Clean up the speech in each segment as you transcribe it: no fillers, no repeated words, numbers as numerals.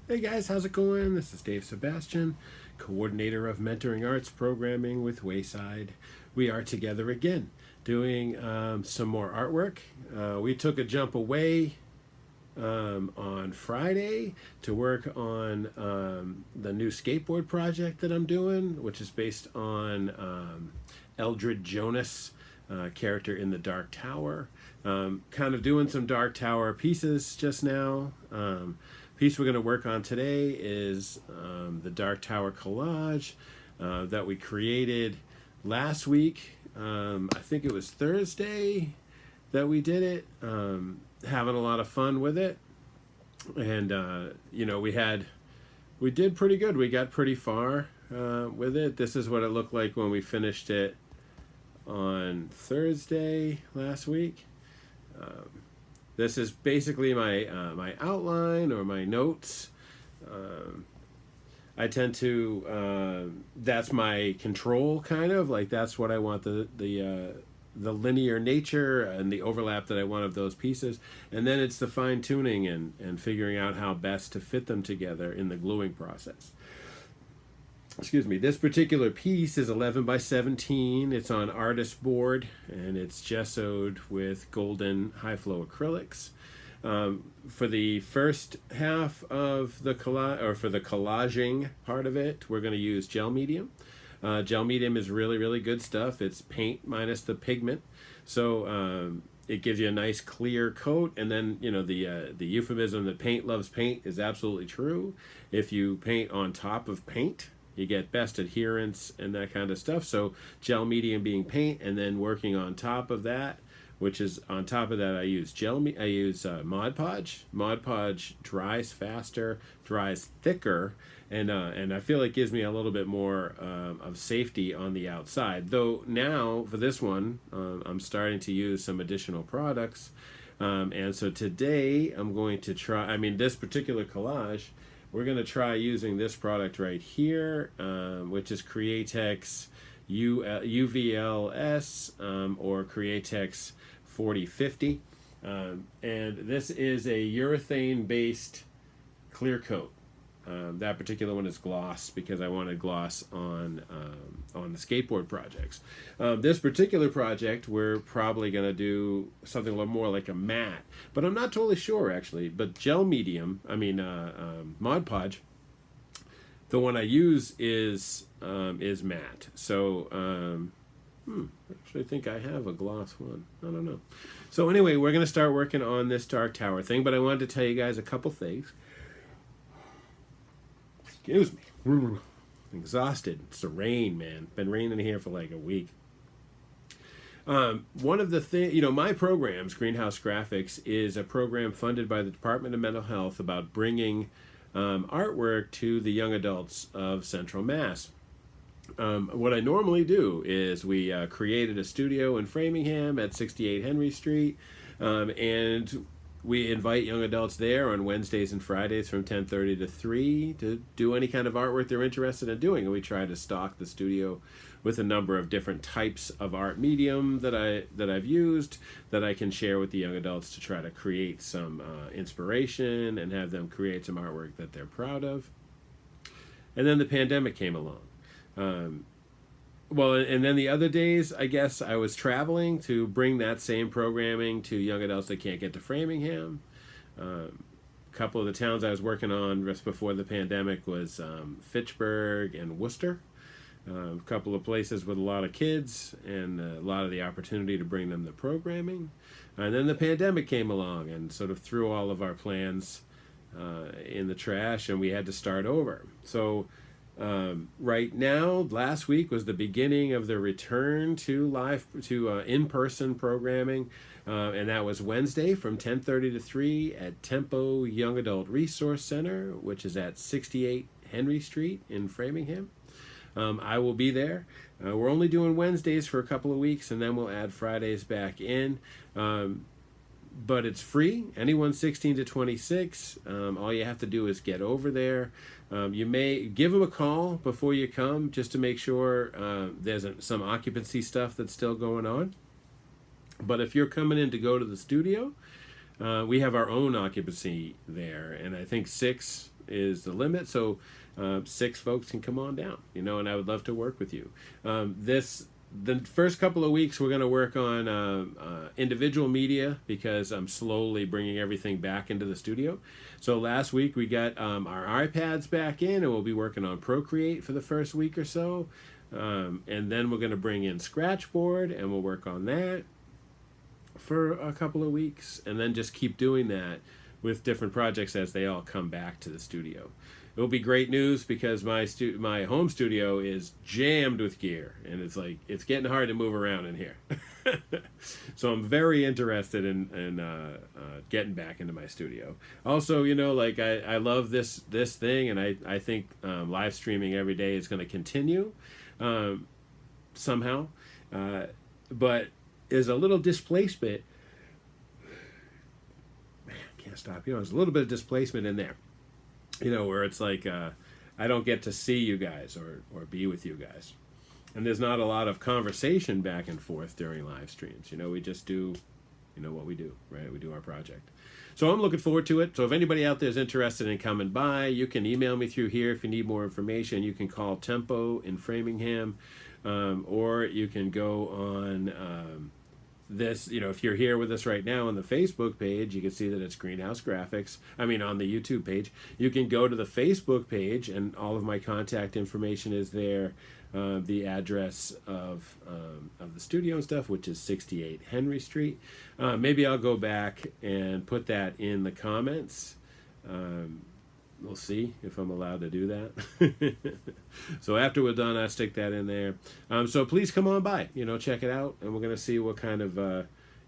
Hey guys, how's it going? This is Dave Sebastian, coordinator of Mentoring Arts Programming with Wayside. We are together again doing some more artwork. We took a jump away on Friday to work on the new skateboard project that I'm doing, which is based on Eldred Jonas, character in the Dark Tower. Kind of doing some Dark Tower pieces just now. Piece we're going to work on today is the Dark Tower collage that we created last week. I think it was Thursday that we did it. Having a lot of fun with it, and we did pretty good. We got pretty far with it. This is what it looked like when we finished it on Thursday last week. This is basically my my outline or my notes. I tend to that's my control, kind of like that's what I want the linear nature and the overlap that I want of those pieces, and then it's the fine tuning and figuring out how best to fit them together in the gluing process. Excuse me. This particular piece is 11 by 17. It's on artist board and it's gessoed with golden high flow acrylics. For the first half of the collage, or for the collaging part of it, we're going to use gel medium. Gel medium is really, really good stuff. It's paint minus the pigment, so it gives you a nice clear coat. And then the euphemism that paint loves paint is absolutely true. If you paint on top of paint, you get best adherence and that kind of stuff. So gel medium being paint, and then working on top of that, which is on top of that, I use Mod Podge. Mod Podge dries faster, dries thicker, and I feel it gives me a little bit more of safety on the outside. Though now for this one, I'm starting to use some additional products, and so today I'm going to try. I mean, this particular collage, we're going to try using this product right here, which is Createx UVLS or Createx 4050. And this is a urethane based clear coat. That particular one is gloss because I wanted gloss on the skateboard projects. This particular project, we're probably going to do something a little more like a matte, but I'm not totally sure actually. But gel medium, Mod Podge, the one I use is matte. So actually think I have a gloss one. I don't know. So anyway, we're going to start working on this Dark Tower thing, but I wanted to tell you guys a couple things. Excuse me. I'm exhausted. It's the rain, man. Been raining here for like a week. One of the things, my programs, Greenhouse Graphics, is a program funded by the Department of Mental Health about bringing artwork to the young adults of Central Mass. What I normally do is we created a studio in Framingham at 68 Henry Street, and we invite young adults there on Wednesdays and Fridays from 10:30 to 3 to do any kind of artwork they're interested in doing. And we try to stock the studio with a number of different types of art medium that I've used that I can share with the young adults to try to create some inspiration and have them create some artwork that they're proud of. And then the pandemic came along. And then the other days, I guess I was traveling to bring that same programming to young adults that can't get to Framingham. A couple of the towns I was working on just before the pandemic was Fitchburg and Worcester. A couple of places with a lot of kids and a lot of the opportunity to bring them the programming. And then the pandemic came along and sort of threw all of our plans in the trash, and we had to start over. So right now, last week was the beginning of the return to in-person programming, and that was Wednesday from 10:30 to 3 at Tempo Young Adult Resource Center, which is at 68 Henry Street in Framingham. I will be there. We're only doing Wednesdays for a couple of weeks, and then we'll add Fridays back in. But it's free. Anyone 16 to 26. All you have to do is get over there. You may give them a call before you come just to make sure there's some occupancy stuff that's still going on. But if you're coming in to go to the studio, we have our own occupancy there, and I think 6 is the limit. So 6 folks can come on down, you know, and I would love to work with you. The first couple of weeks we're going to work on individual media because I'm slowly bringing everything back into the studio. So last week we got our iPads back in, and we'll be working on Procreate for the first week or so. And then we're going to bring in Scratchboard, and we'll work on that for a couple of weeks, and then just keep doing that with different projects as they all come back to the studio. It'll be great news because my home studio is jammed with gear, and it's getting hard to move around in here. So I'm very interested in getting back into my studio. Also, you know, like I love this thing, and I think live streaming every day is going to continue somehow, but there's a little displacement. Man, I can't stop. You know, there's a little bit of displacement in there. You know, where it's like I don't get to see you guys or be with you guys. And there's not a lot of conversation back and forth during live streams. You know, we just do, you know, what we do, right? We do our project. So I'm looking forward to it. So if anybody out there is interested in coming by, you can email me through here if you need more information. You can call Tempo in Framingham, or you can go on this, you know, if you're here with us right now on the Facebook page, you can see that it's Greenhouse Graphics. I mean, on the YouTube page, you can go to the Facebook page, and all of my contact information is there. The address of the studio and stuff, which is 68 Henry Street. Maybe I'll go back and put that in the comments. We'll see if I'm allowed to do that. So after we're done, I'll stick that in there. So please come on by, you know, check it out, and we're going to see what kind of,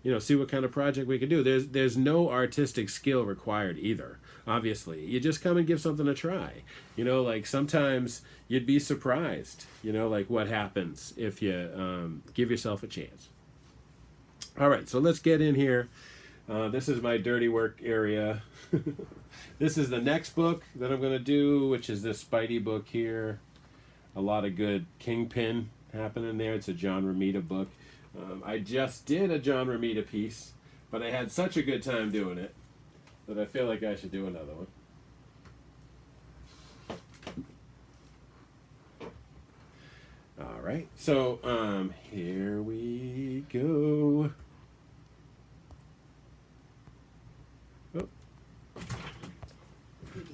you know, see what kind of project we can do. There's no artistic skill required either, obviously. You just come and give something a try. You know, like sometimes you'd be surprised, you know, like what happens if you give yourself a chance. All right, so let's get in here. This is my dirty work area. This is the next book that I'm going to do, which is this Spidey book here. A lot of good Kingpin happening there. It's a John Romita book. I just did a John Romita piece, but I had such a good time doing it that I feel like I should do another one. All right, so here we go.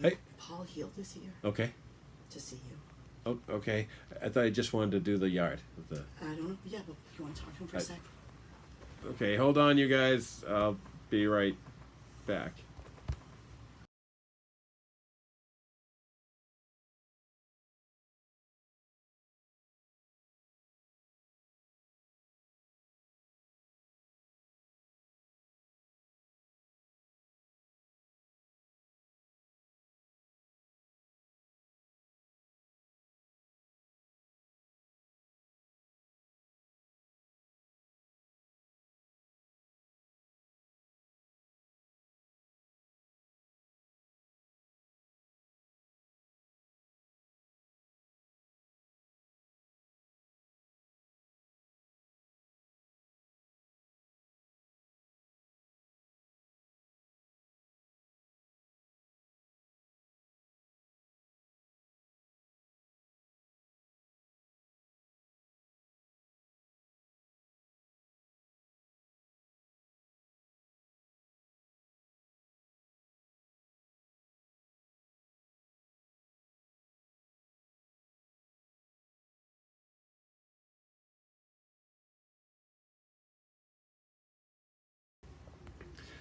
Hey. Paul healed this year. Okay. To see you. Oh, okay. I thought I just wanted to do the yard. I don't know. Yeah, but you want to talk to him for a sec? Okay, hold on, you guys. I'll be right back.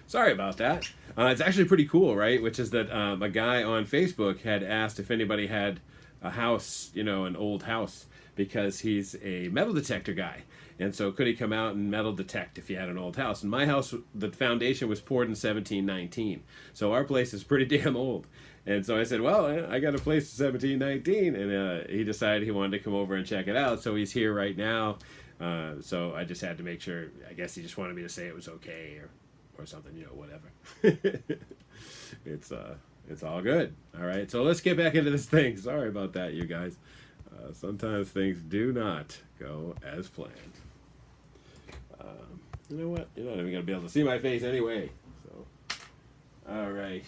Sorry about that. It's actually pretty cool, right? Which is that a guy on Facebook had asked if anybody had a house, you know, an old house, because he's a metal detector guy. And so could he come out and metal detect if he had an old house? And my house, the foundation was poured in 1719. So our place is pretty damn old. And so I said, well, I got a place in 1719. And he decided he wanted to come over and check it out. So he's here right now. So I just had to make sure, I guess he just wanted me to say it was okay or something, you know, whatever. It's all good. All right, so let's get back into this thing. Sorry about that, you guys. Sometimes things do not go as planned. You know what? You're not even going to be able to see my face anyway. So, all right.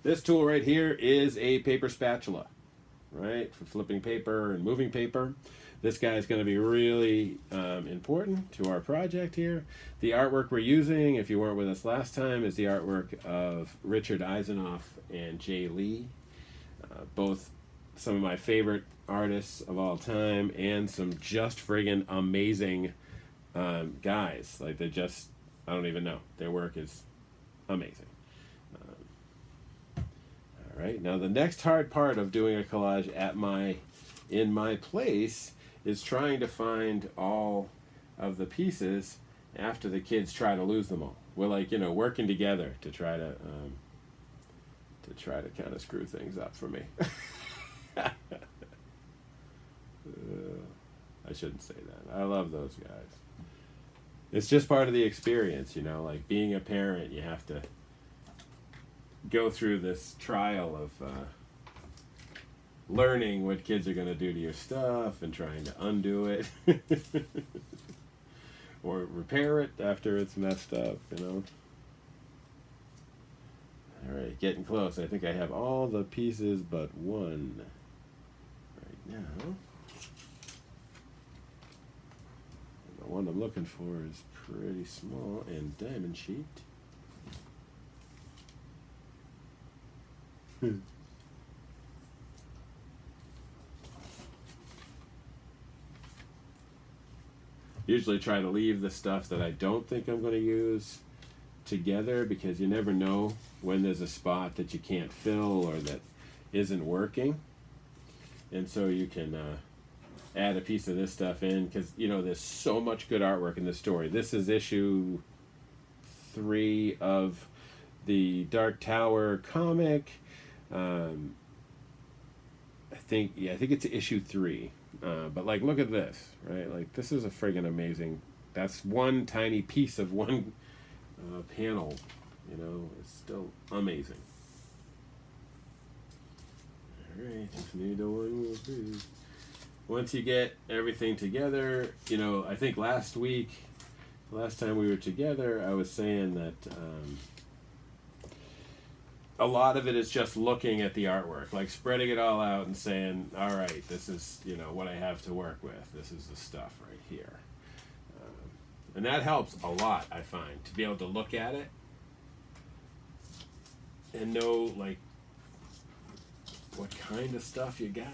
This tool right here is a paper spatula, right, for flipping paper and moving paper. This guy is going to be really important to our project here. The artwork we're using, if you weren't with us last time, is the artwork of Richard Eisenoff and Jay Lee, both some of my favorite artists of all time, and some just friggin' amazing guys. Like, they're just, I don't even know. Their work is amazing. All right, now the next hard part of doing a collage in my place is trying to find all of the pieces after the kids try to lose them all. We're like, working together to try to kind of screw things up for me. I shouldn't say that. I love those guys. It's just part of the experience, like being a parent, you have to go through this trial of learning what kids are going to do to your stuff and trying to undo it or repair it after it's messed up, All right, getting close. I think I have all the pieces but one right now. And the one I'm looking for is pretty small and diamond shaped. Usually try to leave the stuff that I don't think I'm going to use together, because you never know when there's a spot that you can't fill or that isn't working. And so you can add a piece of this stuff in, because there's so much good artwork in this story. This is issue 3 of the Dark Tower comic. I think it's issue 3. But look at this, right? Like, this is a friggin' amazing. That's one tiny piece of one panel. It's still amazing. All right, neither one will do. Once you get everything together, I think last time we were together, I was saying that a lot of it is just looking at the artwork, like spreading it all out and saying, all right, this is, what I have to work with. This is the stuff right here. And that helps a lot, I find, to be able to look at it and know, what kind of stuff you got.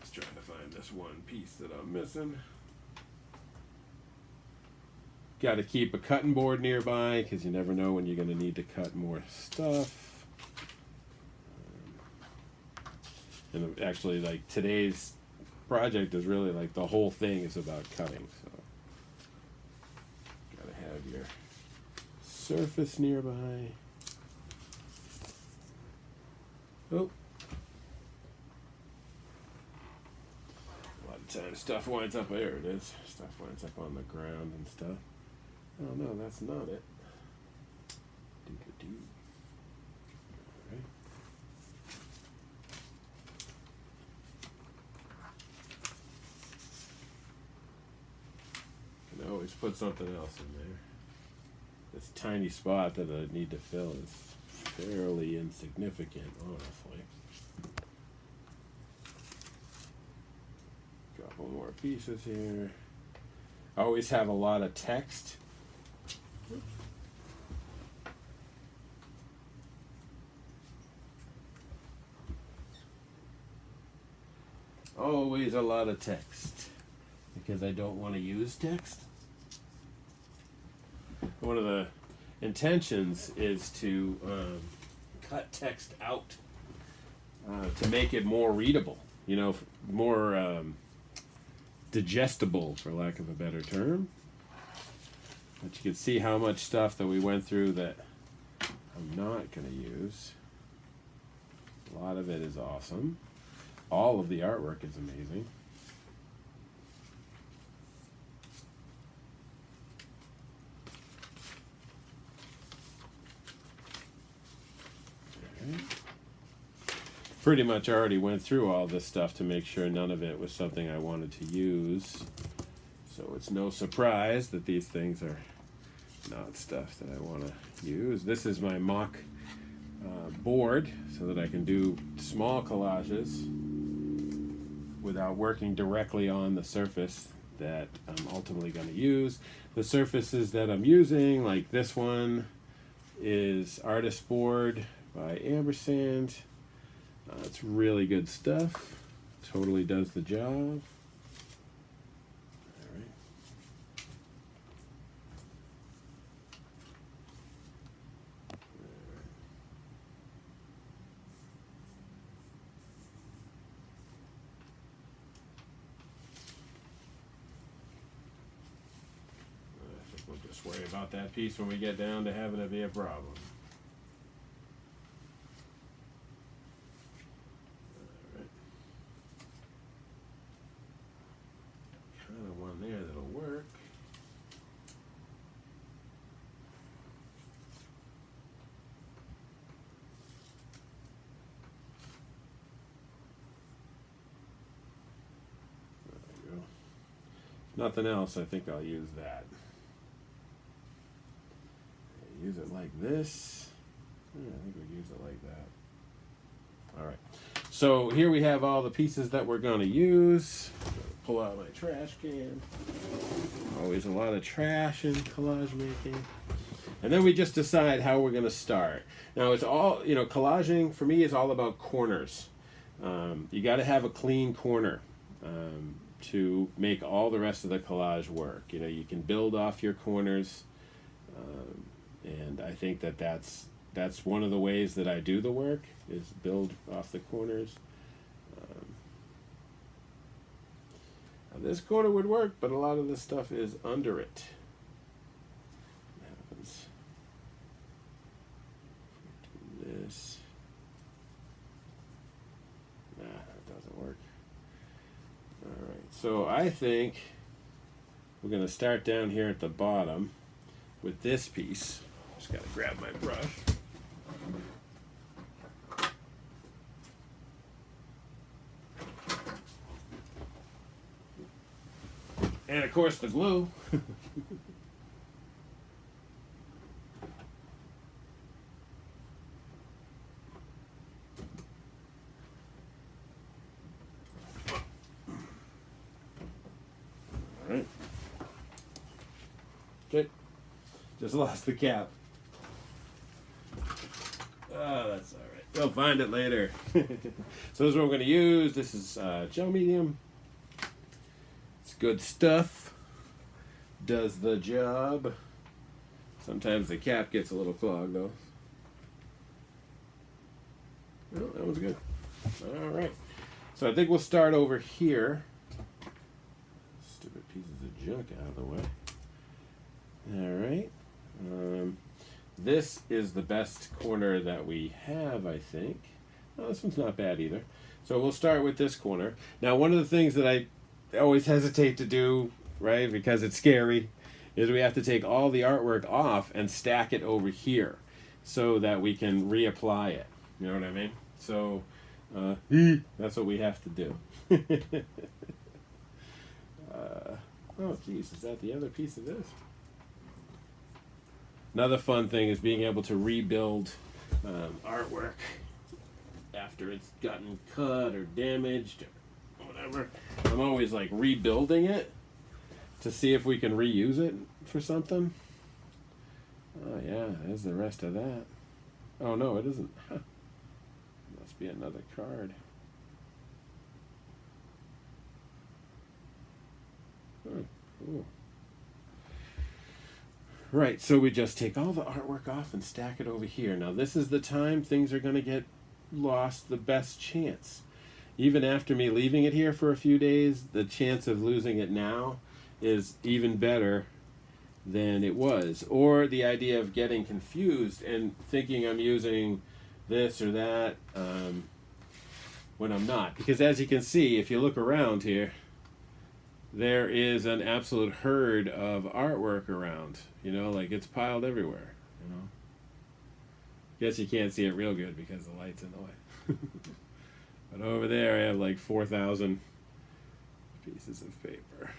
Just trying to find this one piece that I'm missing. Got to keep a cutting board nearby, because you never know when you're going to need to cut more stuff. And actually, today's project is really the whole thing is about cutting. So, got to have your surface nearby. Oh. A lot of times stuff winds up, there it is. Stuff winds up on the ground and stuff. Oh no, that's not it. Doo-doo-doo. All right. Can always put something else in there. This tiny spot that I need to fill is fairly insignificant, honestly. Couple more pieces here. I always have a lot of text. Always a lot of text, because I don't want to use text. One of the intentions is to cut text out to make it more readable, more digestible, for lack of a better term. But you can see how much stuff that we went through that I'm not going to use. A lot of it is awesome. All of the artwork is amazing. Okay. Pretty much already went through all this stuff to make sure none of it was something I wanted to use. So it's no surprise that these things are not stuff that I want to use. This is my mock board so that I can do small collages without working directly on the surface that I'm ultimately going to use. The surfaces that I'm using, like this one, is Artist Board by Ampersand. It's really good stuff. Totally does the job. We'll just worry about that piece when we get down to having it be a problem. Alright. Kind of one there that'll work. There we go. If nothing else, I think I'll use that. Use it like this. Yeah, I think we use it like that. Alright. So here we have all the pieces that we're going to use. Pull out my trash can. Always a lot of trash in collage making. And then we just decide how we're going to start. Now it's all, you know, collaging for me is all about corners. You got to have a clean corner to make all the rest of the collage work. You know, you can build off your corners. And I think that that's one of the ways that I do the work, is build off the corners. Now this corner would work, but a lot of the stuff is under it. What happens? Do this. Nah, that doesn't work. Alright, so I think we're going to start down here at the bottom with this piece. Just gotta grab my brush. And of course the glue. Alright. Okay. Just lost the cap. Oh, that's all right. We'll find it later. So this is what we're going to use. This is gel medium. It's good stuff. Does the job. Sometimes the cap gets a little clogged though. Well, that was good. All right. So I think we'll start over here. Stupid pieces of junk out of the way. All right. This is the best corner that we have, I think. Oh, this one's not bad either. So we'll start with this corner. Now, one of the things that I always hesitate to do, right, because it's scary, is we have to take all the artwork off and stack it over here so that we can reapply it. You know what I mean? So that's what we have to do. Oh, geez, is that the other piece of this? Another fun thing is being able to rebuild artwork after it's gotten cut or damaged or whatever. I'm always like rebuilding it to see if we can reuse it for something. Oh yeah, there's the rest of that. Oh no, it isn't. Huh. Must be another card. Oh, cool. Right, so we just take all the artwork off and stack it over here. Now this is the time things are going to get lost the best chance. Even after me leaving it here for a few days, the chance of losing it now is even better than it was. Or the idea of getting confused and thinking I'm using this or that when I'm not. Because as you can see, if you look around here, there is an absolute herd of artwork around. You know, like it's piled everywhere, you know. Guess you can't see it real good because the light's in the way. But over there I have like 4,000 pieces of paper.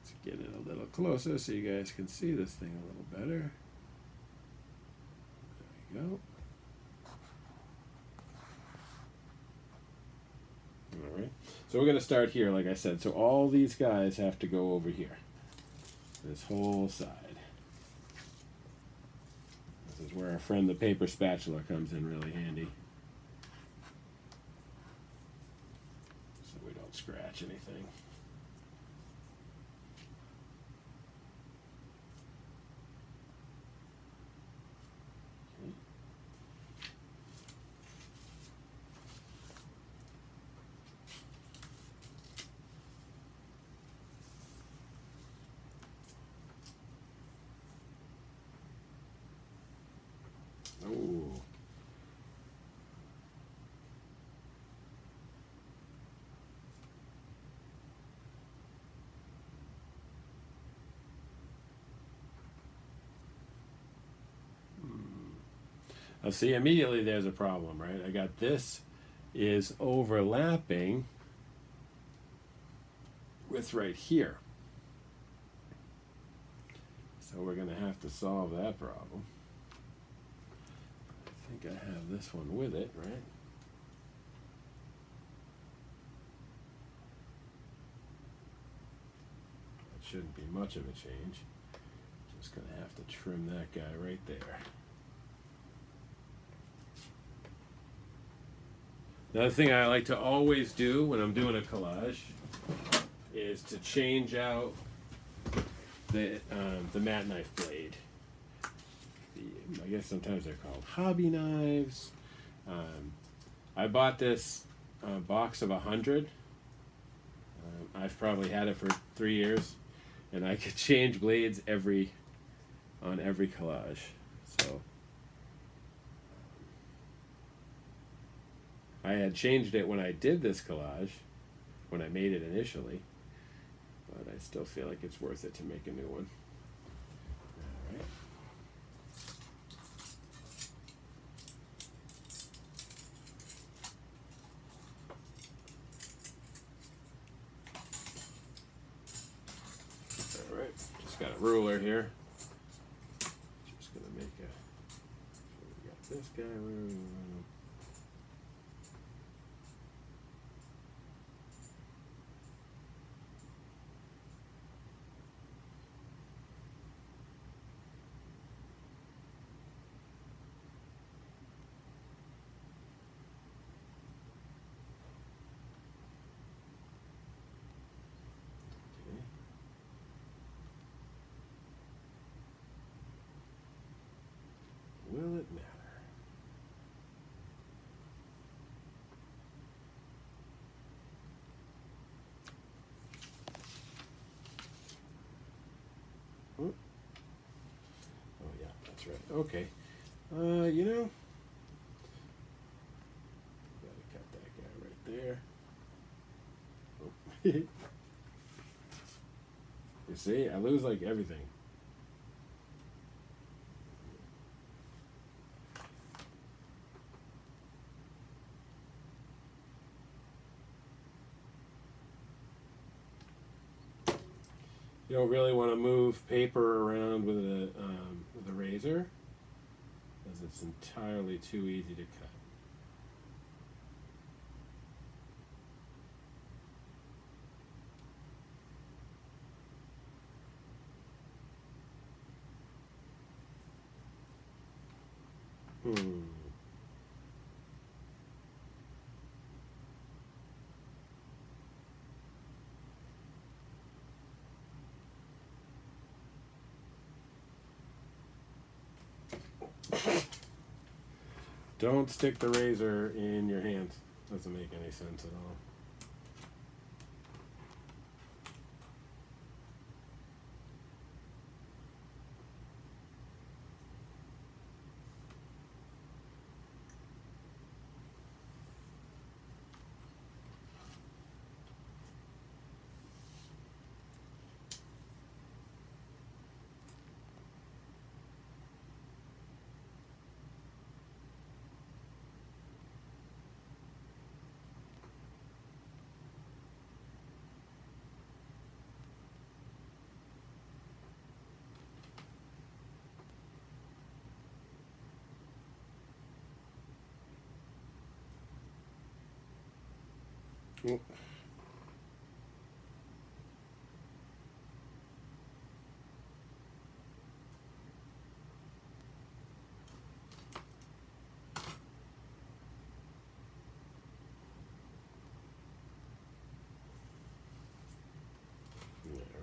It's Get it a little closer so you guys can see this thing a little better. There we go. All right. So we're going to start here, like I said. So all these guys have to go over here. This whole side. This is where our friend the paper spatula comes in really handy. So we don't scratch anything. Oh. Now see, immediately there's a problem, right? I got this is overlapping with right here. So we're going to have to solve that problem. I think I have this one with it, right? That shouldn't be much of a change. Just going to have to trim that guy right there. Another thing I like to always do when I'm doing a collage is to change out the mat knife blade. I guess sometimes they're called hobby knives. I bought this box of 100. I've probably had it for 3 years, and I could change blades on every collage. So I had changed it when I did this collage, when I made it initially, but I still feel like it's worth it to make a new one. All right. All right, just got a ruler here. Just gonna make a. So we got this guy. Will it matter? Oh yeah, that's right. Okay. You know, gotta cut that guy right there. Oh. You see, I lose like everything. You don't really want to move paper around with a razor, because it's entirely too easy to cut. Don't stick the razor in your hands. Doesn't make any sense at all. Well, all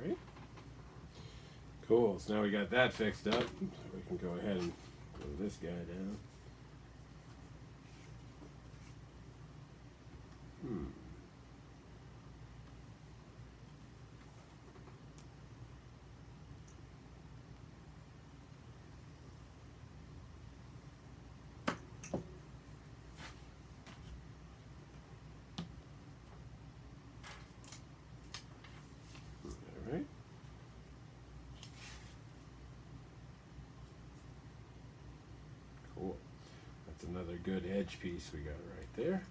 right. Cool. So now we got that fixed up. So we can go ahead and glue this guy down. All right. Cool. That's another good edge piece we got right there.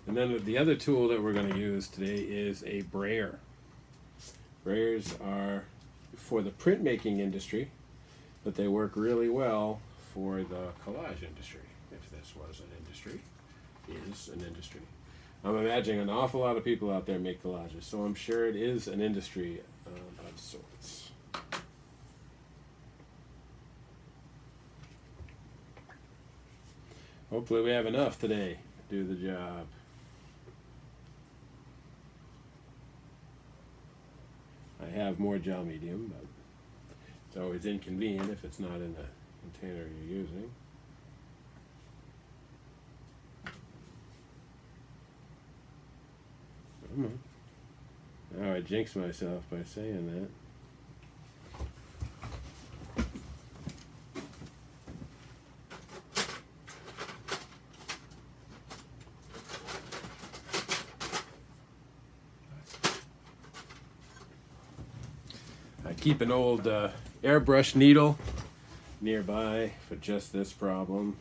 And then the other tool that we're going to use today is a brayer. Brayers are for the printmaking industry, but they work really well for the collage industry, if this was an industry, is an industry. I'm imagining an awful lot of people out there make collages, so I'm sure it is an industry of sorts. Hopefully we have enough today to do the job. I have more gel medium, but it's always inconvenient if it's not in the container you're using. Come on. Now I jinxed myself by saying that. I keep an old airbrush needle nearby for just this problem.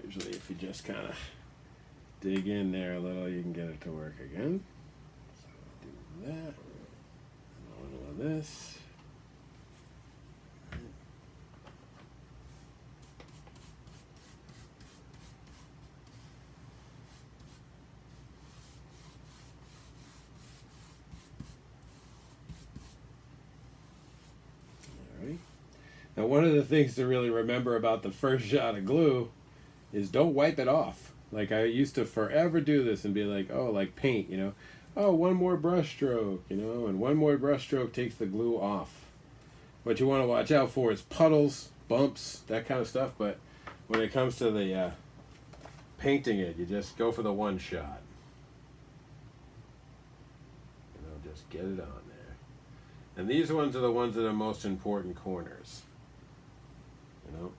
Usually if you just kind of dig in there a little, you can get it to work again. So do that. And a little of this. Now, one of the things to really remember about the first shot of glue is don't wipe it off. Like, I used to forever do this and be like, oh, like paint, you know. Oh, one more brush stroke, you know, and one more brush stroke takes the glue off. What you want to watch out for is puddles, bumps, that kind of stuff. But when it comes to the painting it, you just go for the one shot. You know, just get it on there. And these ones are the ones that are most important corners. You know,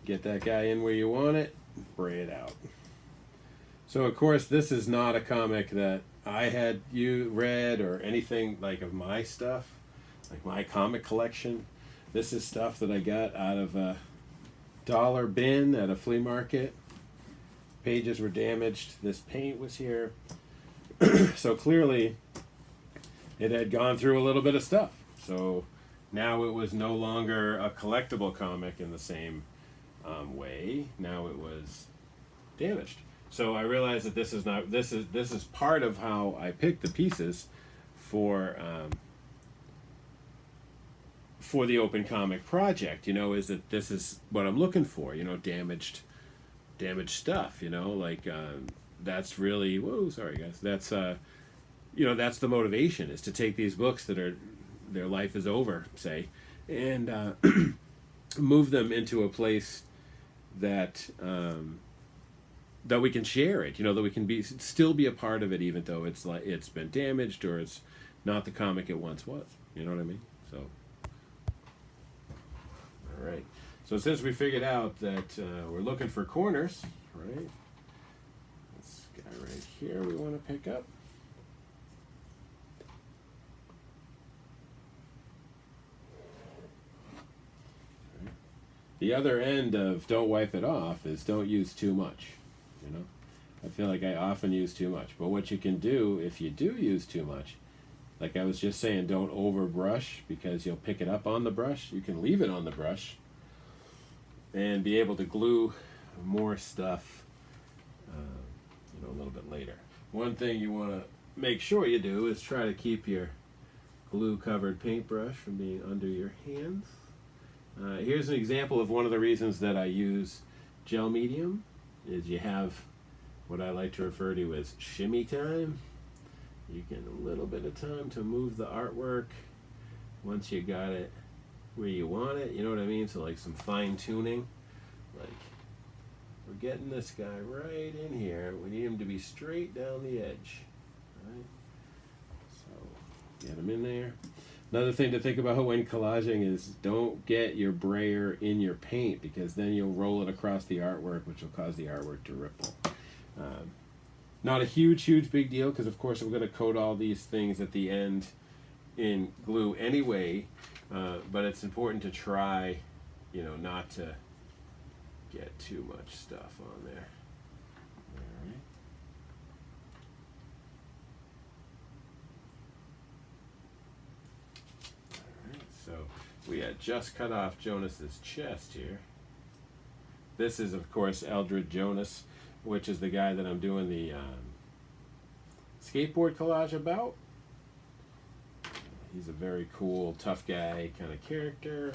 get that guy in where you want it, bray it out. So of course this is not a comic that I had read or anything like of my stuff, like my comic collection. This is stuff that I got out of a dollar bin at a flea market. Pages were damaged. This paint was here. So clearly it had gone through a little bit of stuff. So now it was no longer a collectible comic in the same way. Now it was damaged. So I realized that this is part of how I picked the pieces for the open comic project. You know, is that this is what I'm looking for. You know, damaged stuff. You know, like that's really sorry guys. That's you know, that's the motivation, is to take these books that are their life is over, say, and move them into a place that that we can share it, you know, that we can still be a part of it, even though it's like it's been damaged or it's not the comic it once was. You know what I mean? So, all right. So since we figured out that we're looking for corners, right? This guy right here we want to pick up. The other end of don't wipe it off is don't use too much, you know. I feel like I often use too much. But what you can do if you do use too much, like I was just saying, don't over brush because you'll pick it up on the brush. You can leave it on the brush and be able to glue more stuff, you know, a little bit later. one thing you want to make sure you do is try to keep your glue covered paintbrush from being under your hands. Here's an example of one of the reasons that I use gel medium is you have what I like to refer to as shimmy time. You get a little bit of time to move the artwork once you got it where you want it, you know what I mean? So like some fine tuning, like we're getting this guy right in here. We need him to be straight down the edge, right? So get him in there. Another thing to think about when collaging is don't get your brayer in your paint because then you'll roll it across the artwork, which will cause the artwork to ripple. Not a huge big deal because of course we're going to coat all these things at the end in glue anyway, but it's important to try, you know, not to get too much stuff on there. All right. All right, so we had just cut off Jonas's chest here. This is of course Eldred Jonas, which is the guy that I'm doing the skateboard collage about. He's a very cool, tough guy kind of character.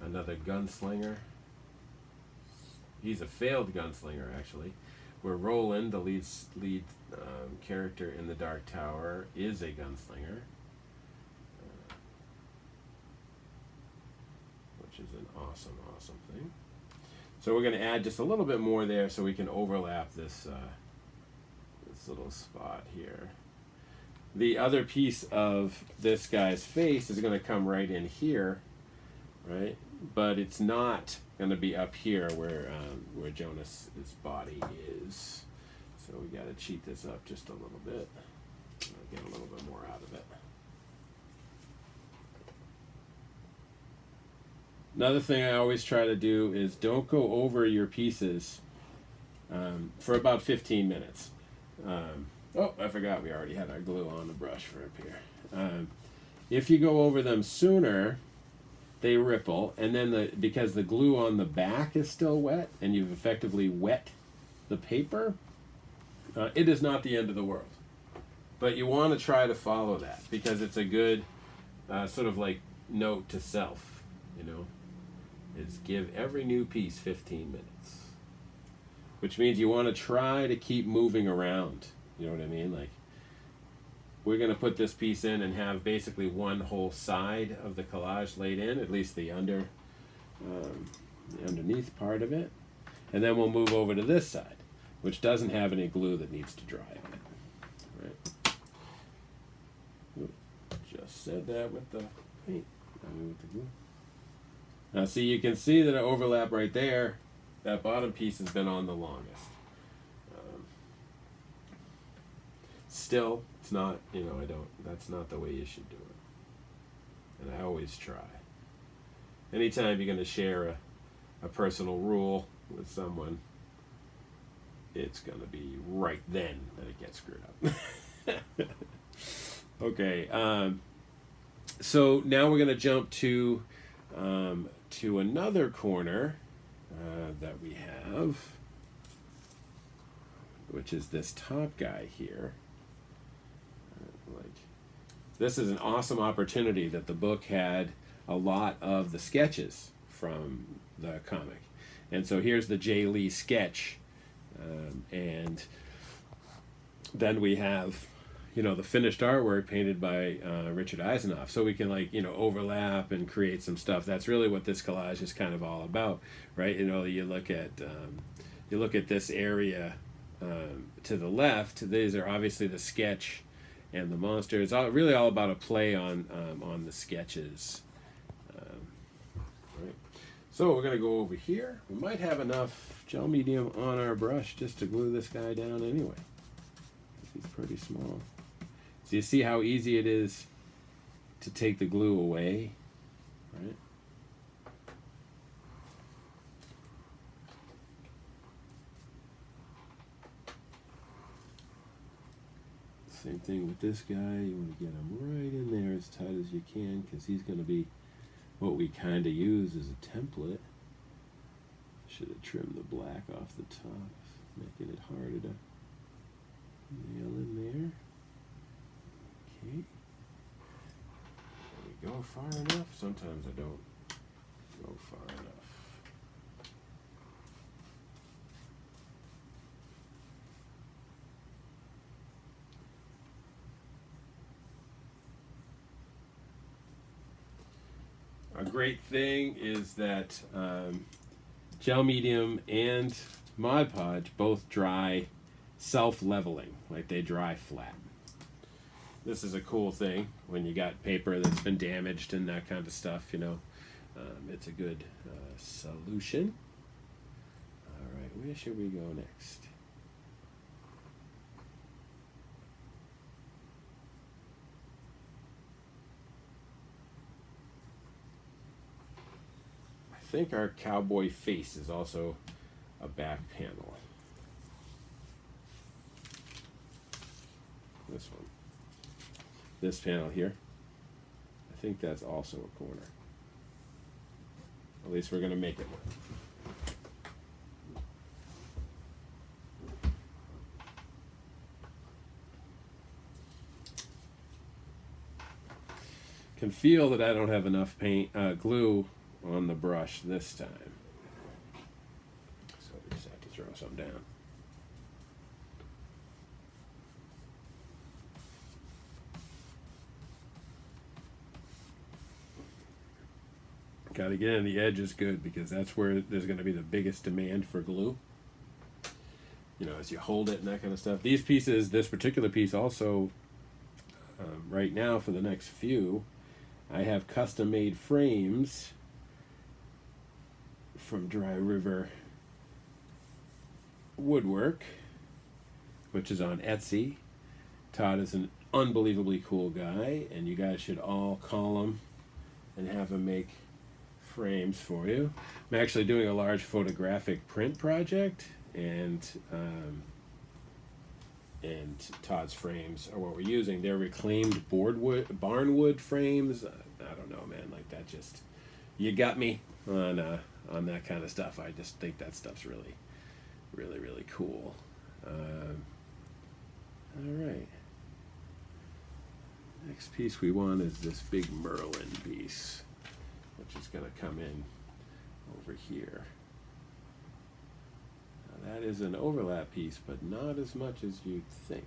Another gunslinger. He's a failed gunslinger, actually. Where Roland, the lead character in The Dark Tower, is a gunslinger. Which is an awesome thing. So we're going to add just a little bit more there so we can overlap this this little spot here. The other piece of this guy's face is going to come right in here, right? But it's not going to be up here where Jonas's body is. So we got to cheat this up just a little bit. Get a little bit more out of it. Another thing I always try to do is don't go over your pieces for about 15 minutes. Oh, I forgot we already had our glue on the brush for up here. If you go over them sooner, they ripple, and then because the glue on the back is still wet and you've effectively wet the paper, it is not the end of the world. But you want to try to follow that because it's a good sort of like note to self, you know, is give every new piece 15 minutes, which means you want to try to keep moving around. You know what I mean? Like, we're going to put this piece in and have basically one whole side of the collage laid in, at least the underneath part of it. And then we'll move over to this side, which doesn't have any glue that needs to dry on it. Right? Oop, just said that with the paint, I mean with the glue. Now see, you can see that I overlap right there. That bottom piece has been on the longest. Still, it's not, you know, that's not the way you should do it. And I always try. Anytime you're going to share a personal rule with someone, it's going to be right then that it gets screwed up. Okay, so now we're going to jump to another corner that we have, which is this top guy here. Like, this is an awesome opportunity that the book had a lot of the sketches from the comic, and so here's the Jay Lee sketch, and then we have, you know, the finished artwork painted by Richard Eisenoff, so we can, like, you know, overlap and create some stuff. That's really what this collage is kind of all about, right? You know, you look at this area to the left. These are obviously the sketch and the monster. It's really all about a play on the sketches. Right. So we're going to go over here. We might have enough gel medium on our brush just to glue this guy down anyway. He's pretty small. So you see how easy it is to take the glue away, right? Same thing with this guy. You want to get him right in there as tight as you can because he's going to be what we kind of use as a template. Should have trimmed the black off the top, making it harder to nail in there. Okay. There we go far enough. Sometimes I don't go far enough. A great thing is that gel medium and Mod Podge both dry self-leveling, like they dry flat. This is a cool thing when you got paper that's been damaged and that kind of stuff, you know. It's a good solution. All right, where should we go next? I think our cowboy face is also a back panel. This one. This panel here. I think that's also a corner. At least we're going to make it one. Can feel that I don't have enough glue on the brush this time. So we just have to throw some down. Got to get in the edges good because that's where there's going to be the biggest demand for glue. You know, as you hold it and that kind of stuff. These pieces, this particular piece also, right now for the next few, I have custom made frames from Dry River Woodwork, which is on Etsy. Todd is an unbelievably cool guy, and you guys should all call him and have him make frames for you. I'm actually doing a large photographic print project, and Todd's frames are what we're using. They're reclaimed barnwood frames. I don't know, man. Like that, just you got me on that kind of stuff. I just think that stuff's really, really, really cool. All right. Next piece we want is this big Merlin piece, which is going to come in over here. Now that is an overlap piece, but not as much as you'd think.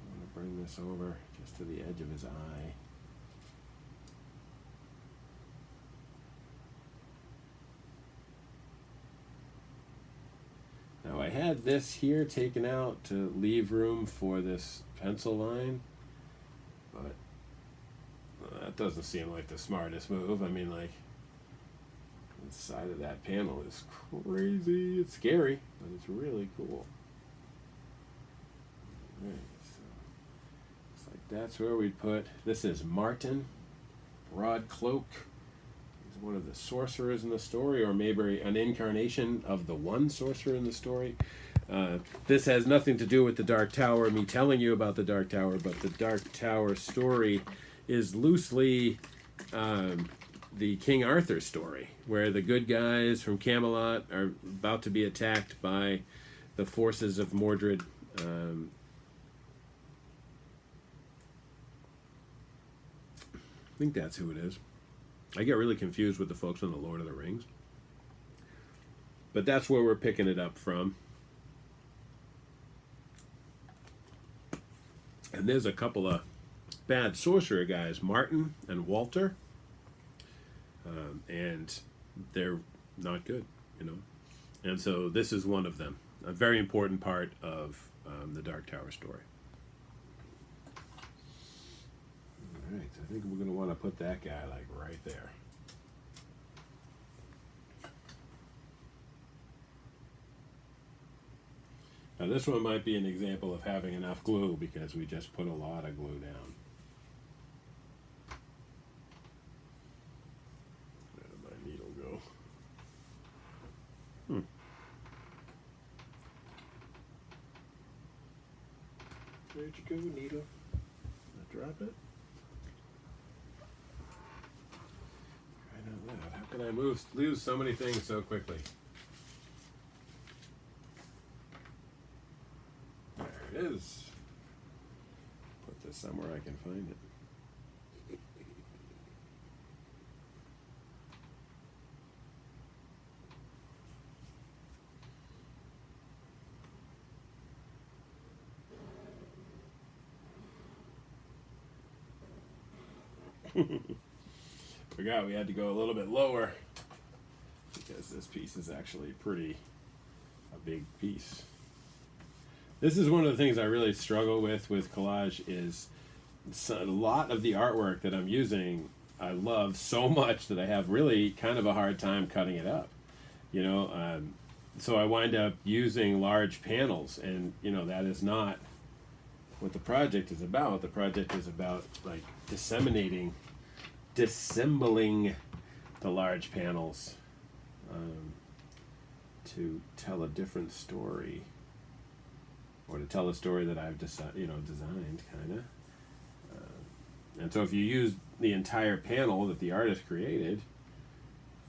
I'm going to bring this over just to the edge of his eye. Now I had this here taken out to leave room for this pencil line, but that doesn't seem like the smartest move. I mean, like, the side of that panel is crazy. It's scary, but it's really cool. Alright, so looks like that's where we'd put. This is Martin, broad cloak. He's one of the sorcerers in the story, or maybe an incarnation of the one sorcerer in the story. This has nothing to do with the Dark Tower, me telling you about the Dark Tower, but the Dark Tower story is loosely the King Arthur story, where the good guys from Camelot are about to be attacked by the forces of Mordred. I think that's who it is. I get really confused with the folks on the Lord of the Rings. But that's where we're picking it up from. And there's a couple of bad sorcerer guys, Martin and Walter. And they're not good, you know. And so this is one of them. A very important part of the Dark Tower story. Alright, I think we're going to want to put that guy like right there. Now this one might be an example of having enough glue because we just put a lot of glue down. Where did my needle go? Where'd you go, needle? Did I drop it? I don't know. How can I lose so many things so quickly? There it is. this somewhere I can find it. Forgot we had to go a little bit lower because this piece is actually a big piece. This is one of the things I really struggle with collage is a lot of the artwork that I'm using I love so much that I have really kind of a hard time cutting it up, you know. So I wind up using large panels, and you know that is not what the project is about. The project is about like disassembling the large panels to tell a different story, or to tell a story that I've designed, kind of. And so if you use the entire panel that the artist created,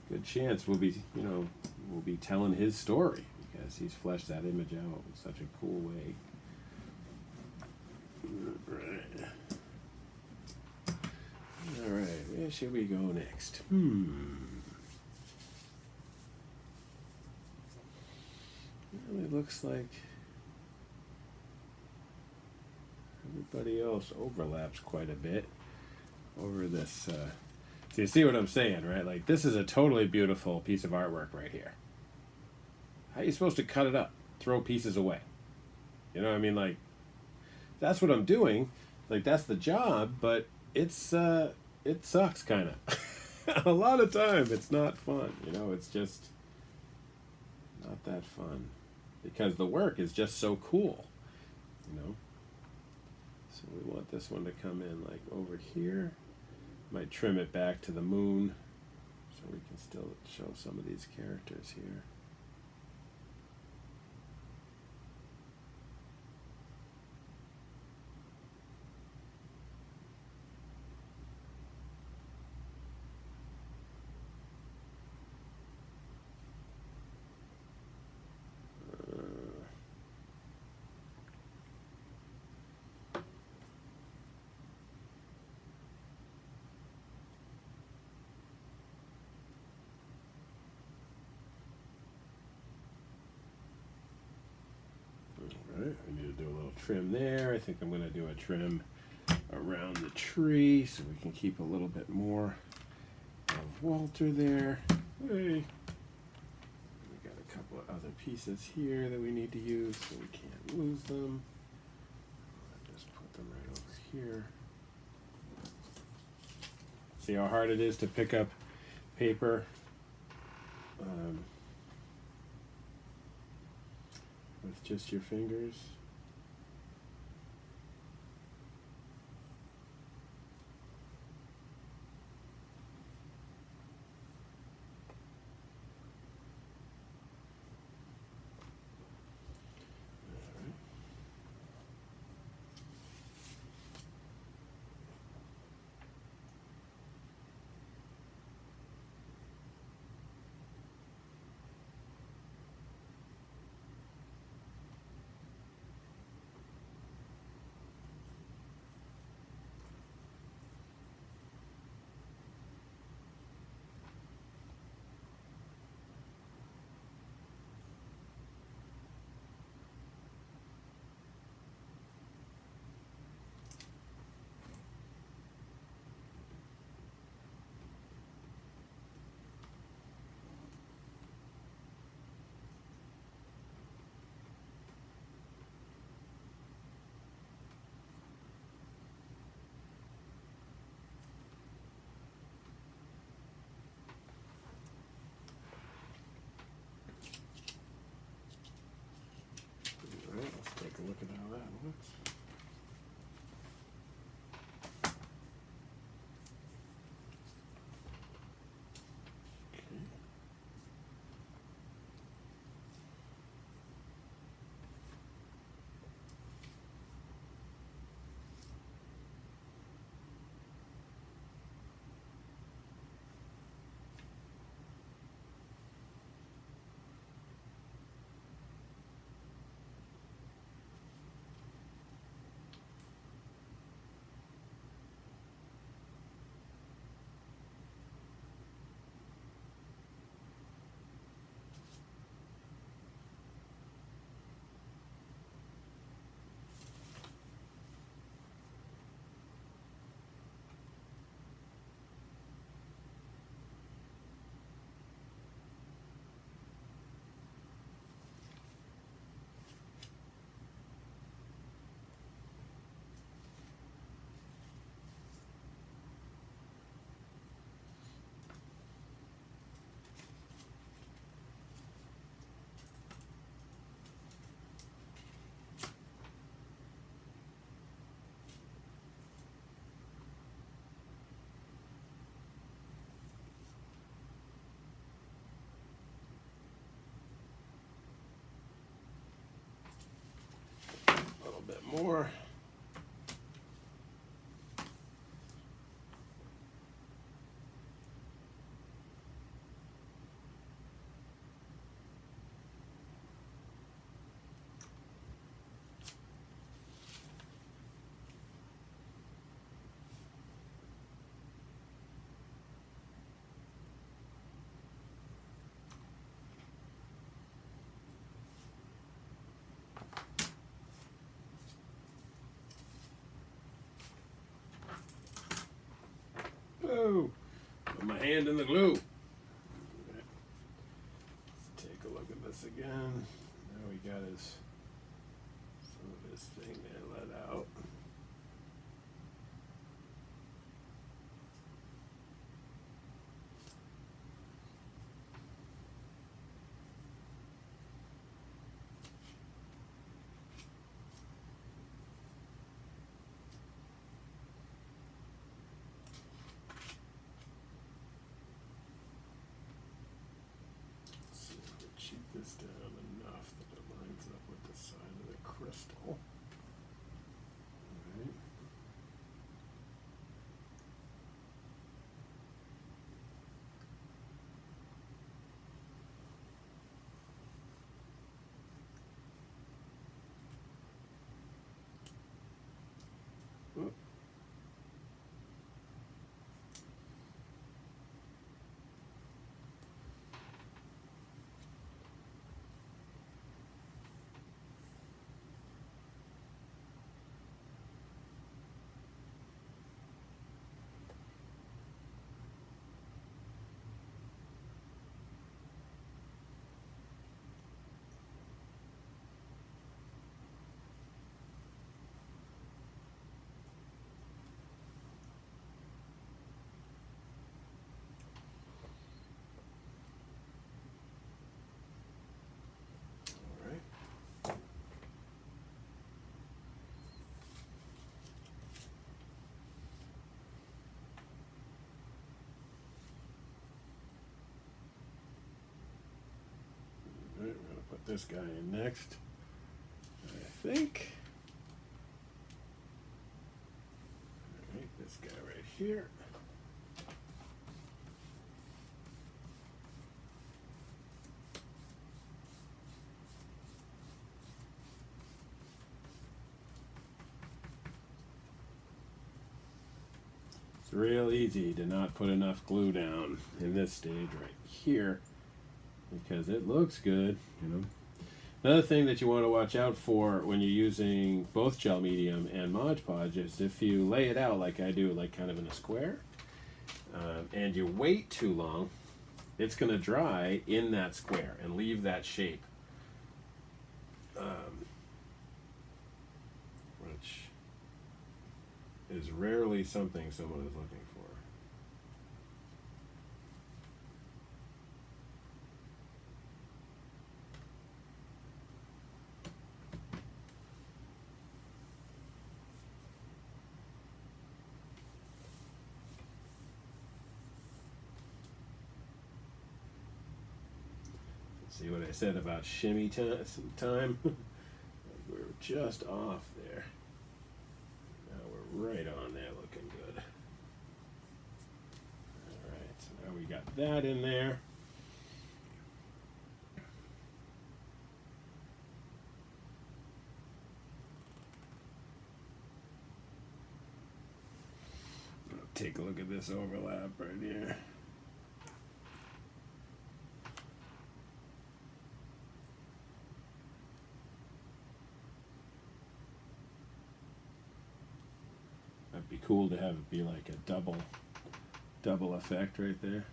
good chance we'll be telling his story because he's fleshed that image out in such a cool way. All right, where should we go next? Well, it looks like everybody else overlaps quite a bit over this. So you see what I'm saying, right? Like, this is a totally beautiful piece of artwork right here. How are you supposed to cut it up? Throw pieces away? You know what I mean? Like, that's what I'm doing. Like, that's the job, but it sucks, kind of. A lot of time, it's not fun. You know, it's just not that fun because the work is just so cool. You know. So we want this one to come in like over here. Might trim it back to the moon so we can still show some of these characters here. Alright, we need to do a little trim there. I think I'm going to do a trim around the tree so we can keep a little bit more of Walter there. Hey. We got a couple of other pieces here that we need to use so we can't lose them. I'll just put them right over here. See how hard it is to pick up paper? With just your fingers. Let's take a look at how that looks. Okay. more. Oh, put my hand in the glue. Let's take a look at this again. Now we got his some of his thing there let out. Cheat this down enough that it lines up with the side of the crystal. All right. Oop. All right. All right, we're gonna put this guy in next, I think. All right, this guy right here. It's real easy to not put enough glue down in this stage right here because it looks good, you know. Another thing that you want to watch out for when you're using both gel medium and Mod Podge is if you lay it out like I do, like kind of in a square, and you wait too long, it's going to dry in that square and leave that shape, which is rarely something someone is looking for. See what I said about shimmy time? We're just off there. Now we're right on there looking good. Alright, so now we got that in there. Take a look at this overlap right here. That'd be cool to have it be like a double effect right there.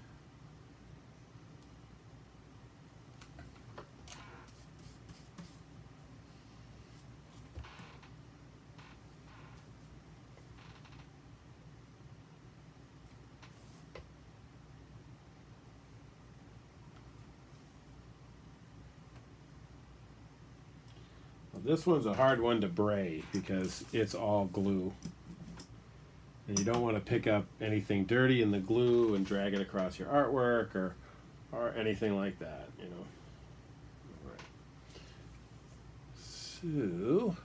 Well, this one's a hard one to braid because it's all glue. And you don't want to pick up anything dirty in the glue and drag it across your artwork or anything like that, you know. All right. So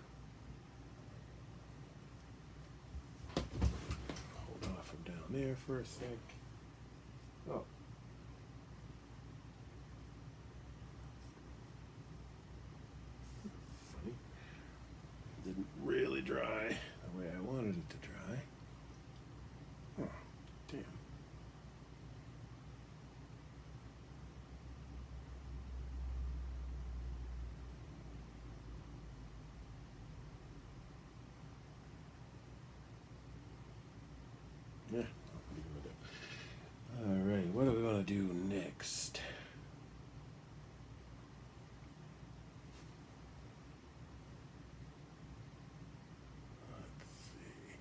there for a sec. Oh. Funny. Didn't really dry the way I wanted it to dry. Oh, damn. Yeah. All right, what do we want to do next? Let's see.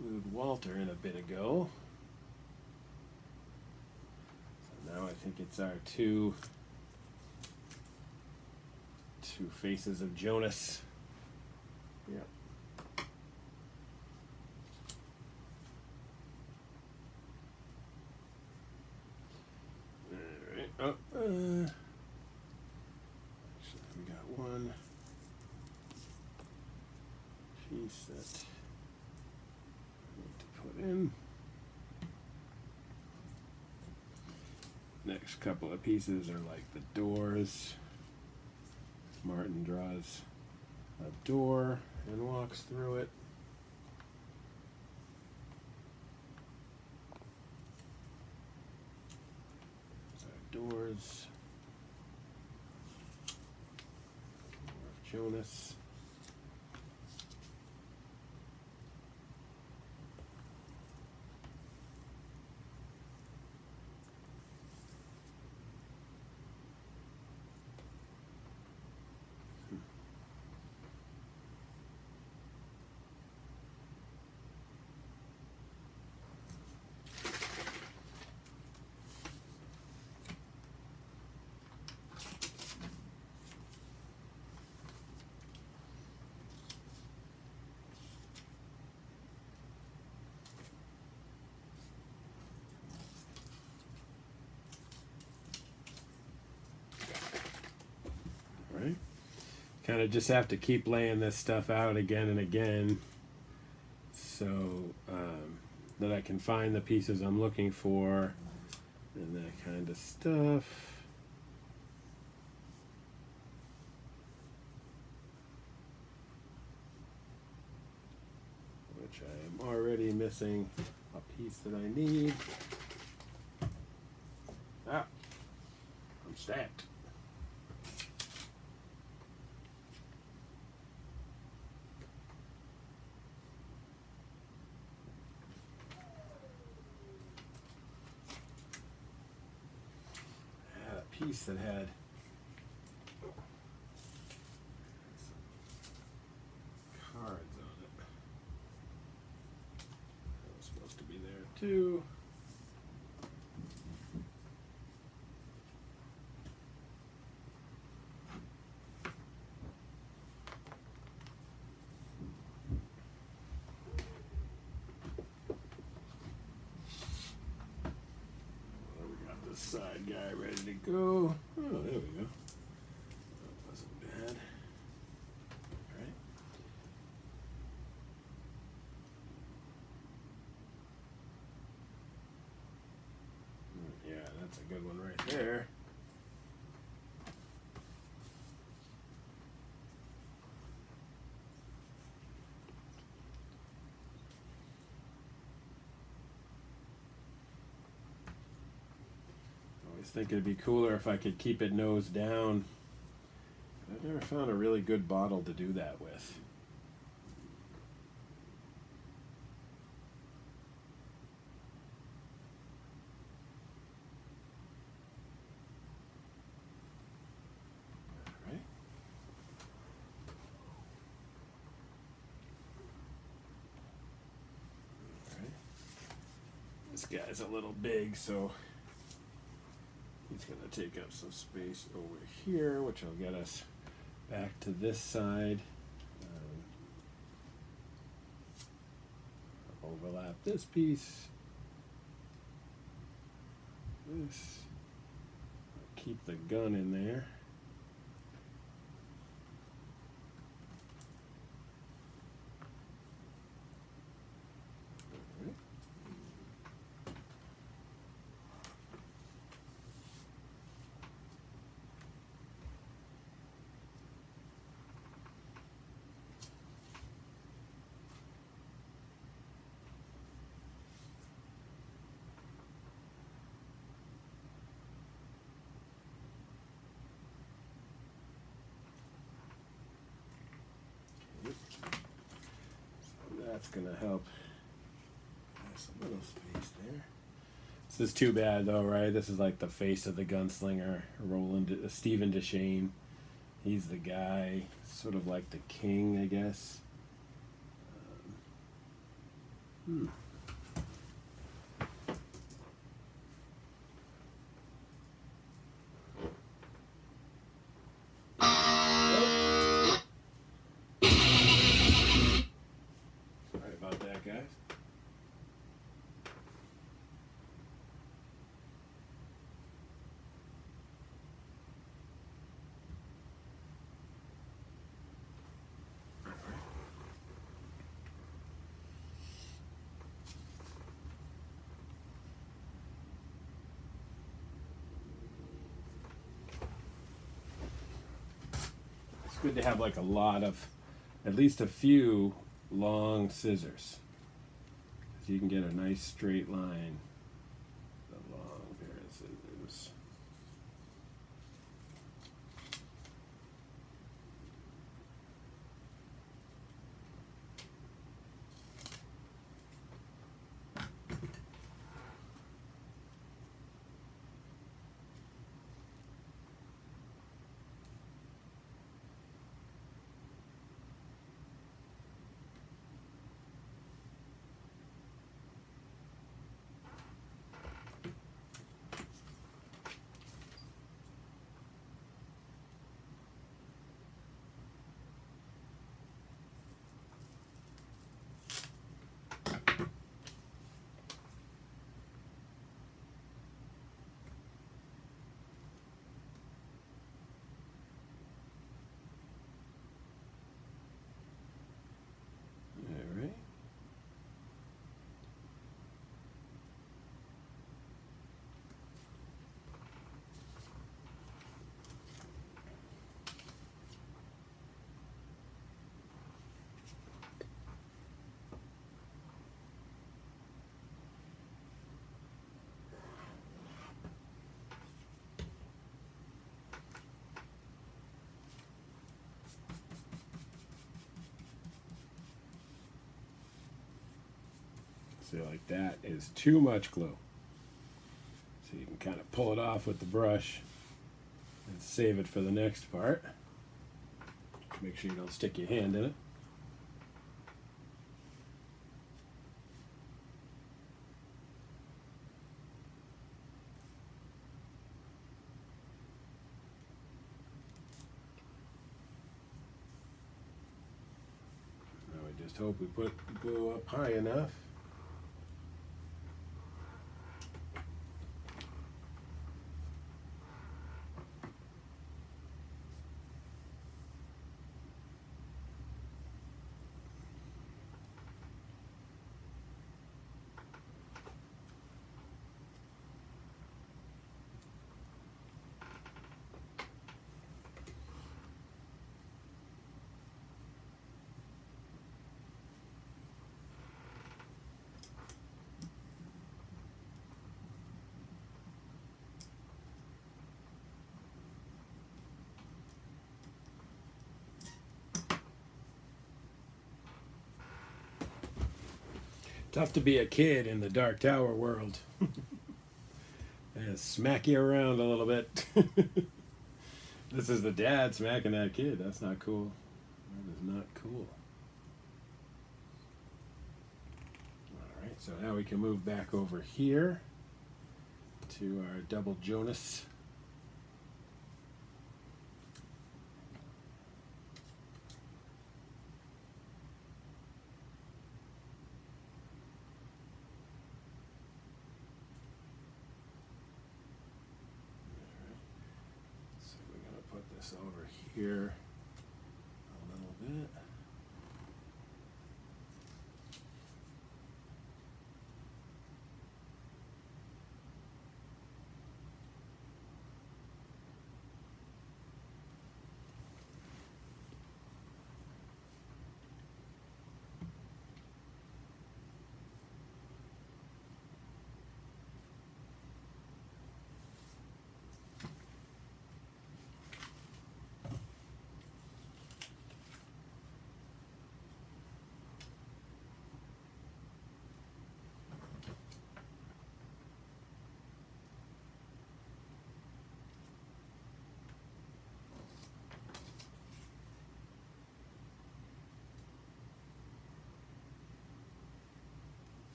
We glued Walter in a bit ago. So now I think it's our two faces of Jonas. Yeah. All right. Actually, we got one piece that I need to put in. Next couple of pieces are like the doors. Martin draws a door and walks through it. There's our doors. More of Jonas. Right? Kind of just have to keep laying this stuff out again and again so that I can find the pieces I'm looking for and that kind of stuff. Which I am already missing a piece that I need. Ah, I'm stacked. Piece that had cards on it. That was supposed to be there too. Well, we got this side guy ready to go. Oh, there we go. That wasn't bad. All right. Yeah, that's a good one right there. I think it'd be cooler if I could keep it nose down. I've never found a really good bottle to do that with. All right. All right. This guy's a little big, so he's going to take up some space over here, which will get us back to this side. Overlap this piece. This. Keep the gun in there. that's gonna help. There's a little space there. This is too bad though, right? This is like the face of the gunslinger, Stephen Deshane. He's the guy, sort of like the king, I guess. Sorry about that, guys. It's good to have like a lot of, at least a few long scissors, so you can get a nice straight line. The long pair of scissors. All right. So like that is too much glue. So you can kind of pull it off with the brush and save it for the next part. Make sure you don't stick your hand in it. Now we just hope we put the glue up high enough. Tough to be a kid in the Dark Tower world. And smack you around a little bit. This is the dad smacking that kid. That's not cool. That is not cool. Alright, so now we can move back over here to our double Jonas. Over here a little bit.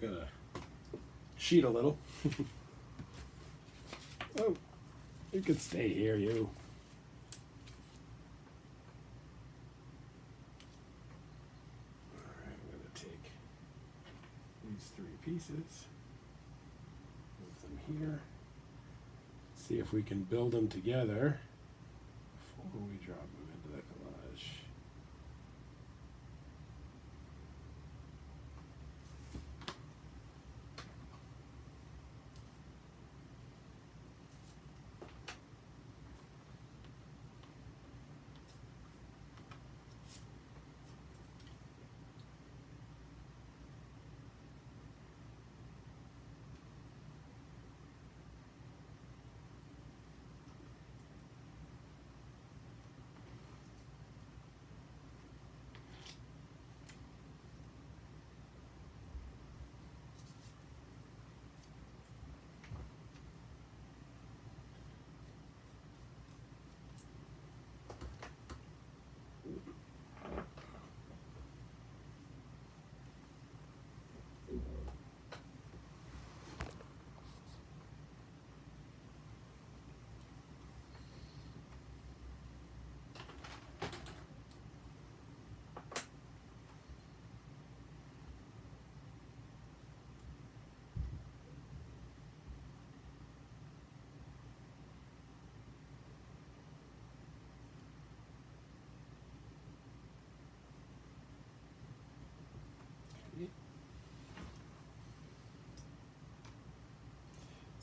gonna cheat a little. Oh, you can stay here, you. Alright, I'm gonna take these 3 pieces, move them here, see if we can build them together before we drop them into the collage.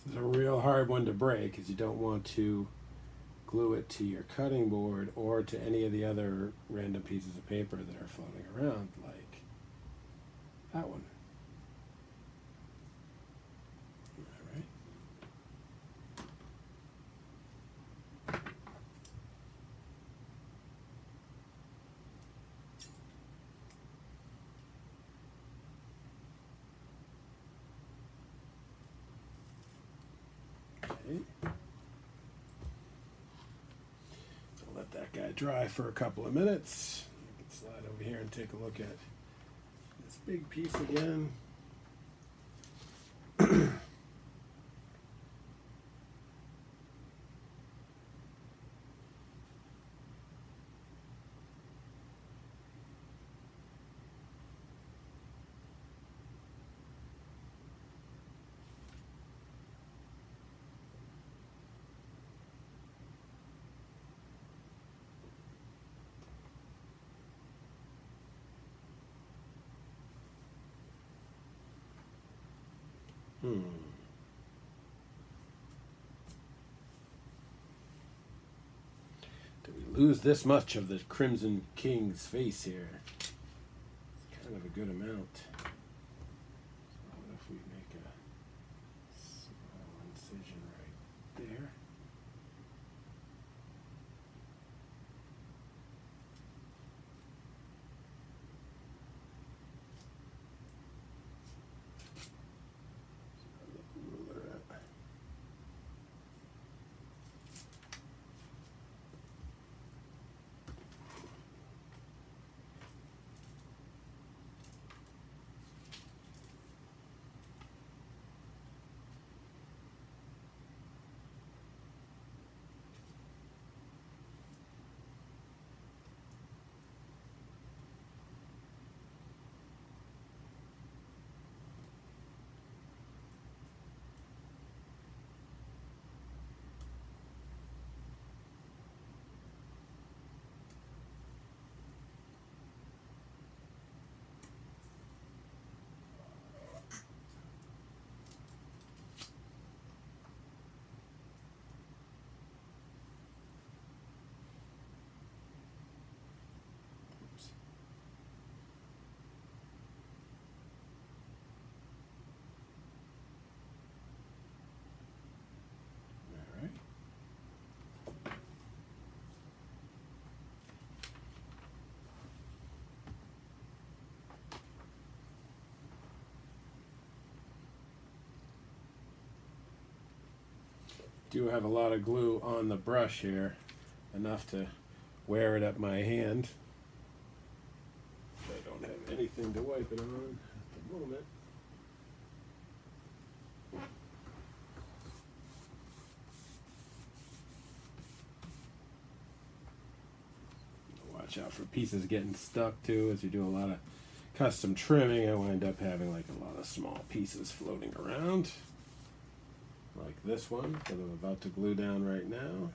This is a real hard one to break because you don't want to glue it to your cutting board or to any of the other random pieces of paper that are floating around, like that one. All right. Okay. I'll let that guy dry for a couple of minutes. I can slide over here and take a look at this big piece again. Did we lose this much of the Crimson King's face here? It's kind of a good amount. So what if we make a small incision right there? Do have a lot of glue on the brush here, enough to wear it up my hand. I don't have anything to wipe it on at the moment. watch out for pieces getting stuck too. As you do a lot of custom trimming, I wind up having like a lot of small pieces floating around. Like this one that I'm about to glue down right now.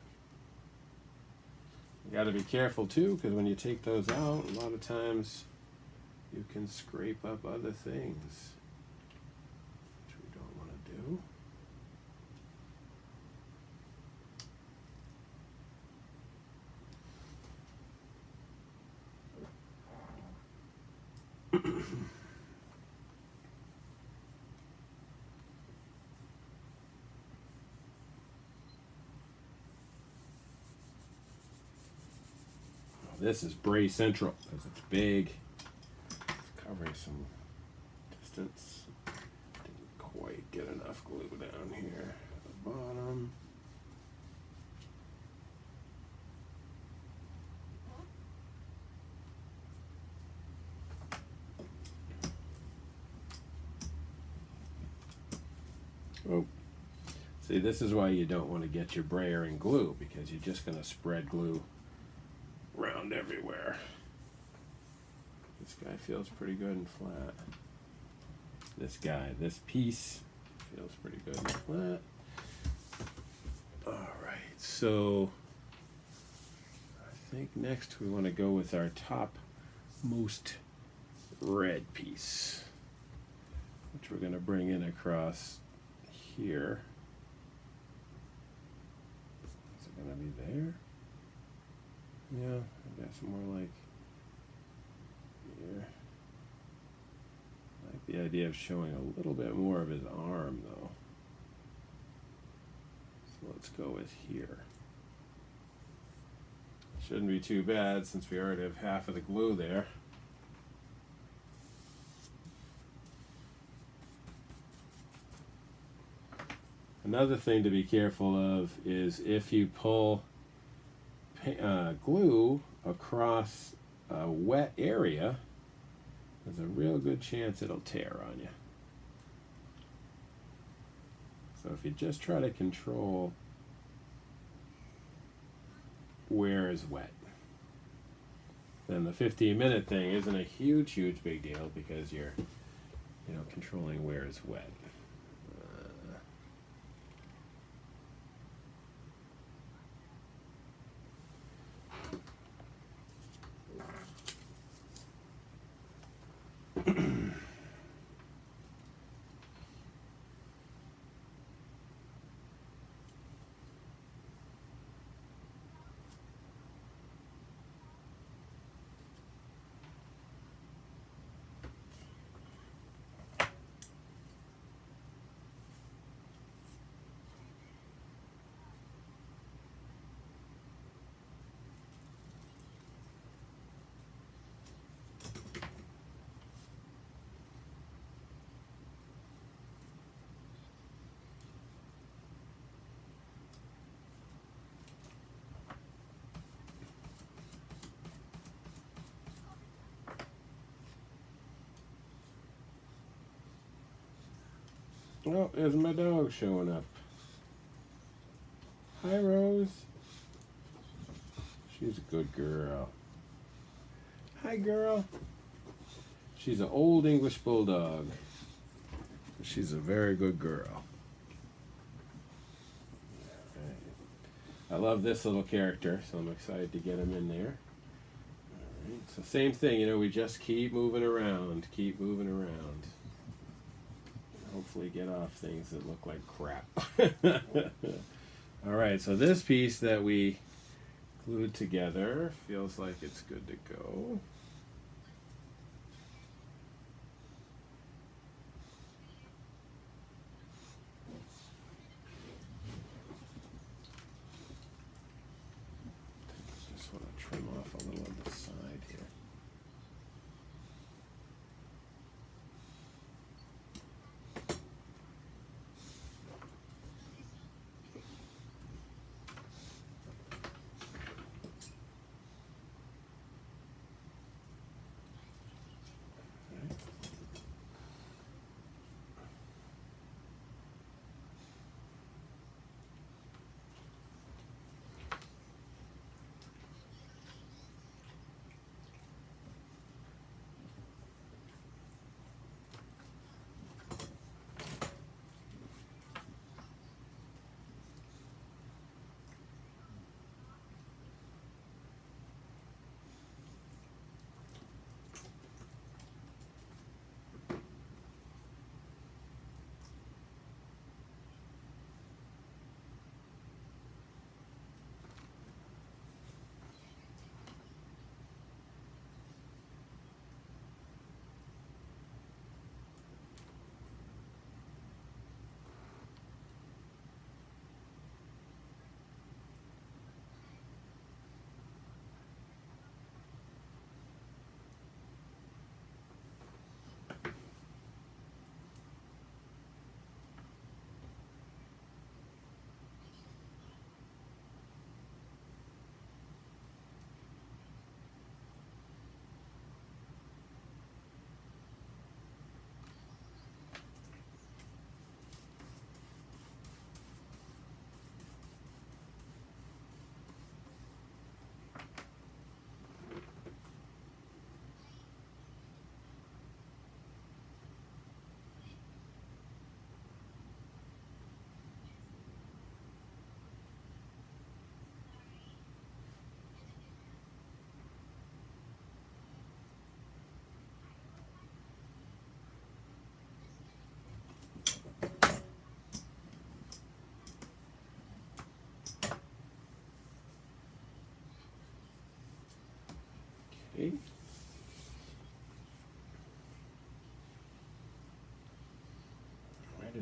You got to be careful too, because when you take those out, a lot of times you can scrape up other things, which we don't want to do. This is Bray Central because it's big. It's covering some distance. Didn't quite get enough glue down here at the bottom. Oh, see, this is why you don't want to get your brayer in glue, because you're just going to spread glue around everywhere. This guy feels pretty good and flat. This piece feels pretty good and flat. Alright, so I think next we want to go with our top most red piece, which we're going to bring in across here. Is it going to be there? Yeah, I guess more like here. I like the idea of showing a little bit more of his arm though. So let's go with here. Shouldn't be too bad since we already have half of the glue there. Another thing to be careful of is if you pull glue across a wet area, there's a real good chance it'll tear on you. So if you just try to control where is wet, then the 15-minute thing isn't a huge big deal because you're, controlling where is wet. Oh, there's my dog showing up. Hi, Rose. She's a good girl. Hi, girl. She's an old English bulldog. She's a very good girl. I love this little character, so I'm excited to get him in there. All right, so same thing, we just keep moving around, Hopefully get off things that look like crap. All right, so this piece that we glued together feels like it's good to go. Just want to trim off a little on the side here.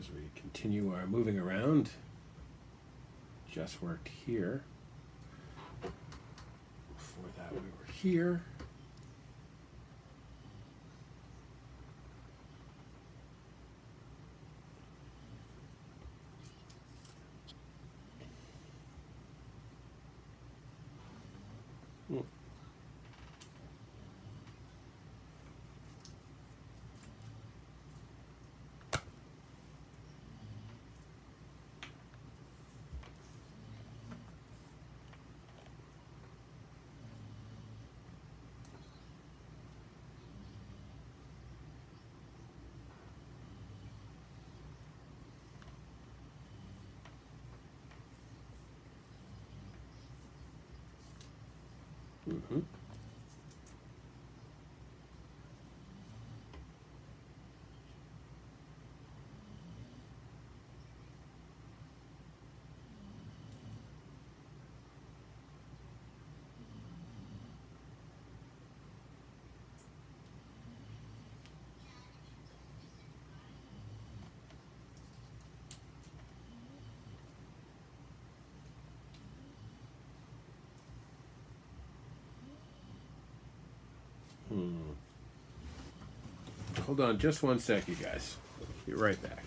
as we continue our moving around. Just worked here. Before that, we were here. Mm-hmm. Hold on just one sec, you guys. Be right back.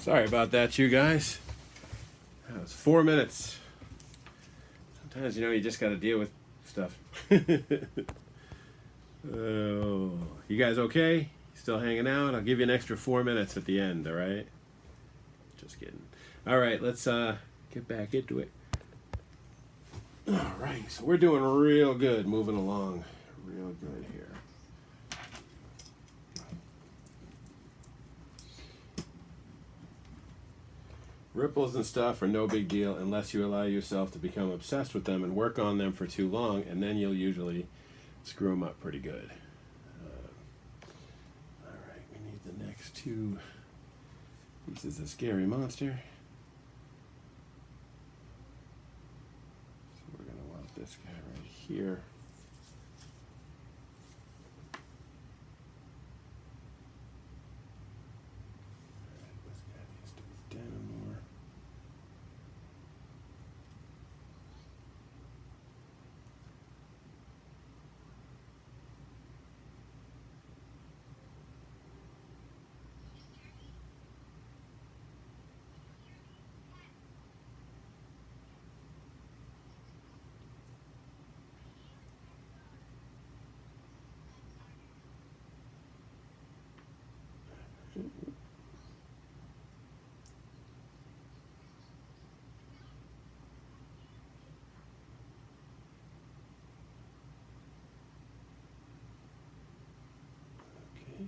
Sorry about that, you guys. That was 4 minutes. Sometimes, you know, you just got to deal with stuff. Oh, you guys okay? Still hanging out? I'll give you an extra 4 minutes at the end, all right? Just kidding. All right, let's get back into it. All right, so we're doing real good, moving along real good here. Ripples and stuff are no big deal unless you allow yourself to become obsessed with them and work on them for too long, and then you'll usually screw them up pretty good. All right, we need the next two pieces of Scary Monster. So we're going to want this guy right here. This guy needs to be down more. Okay.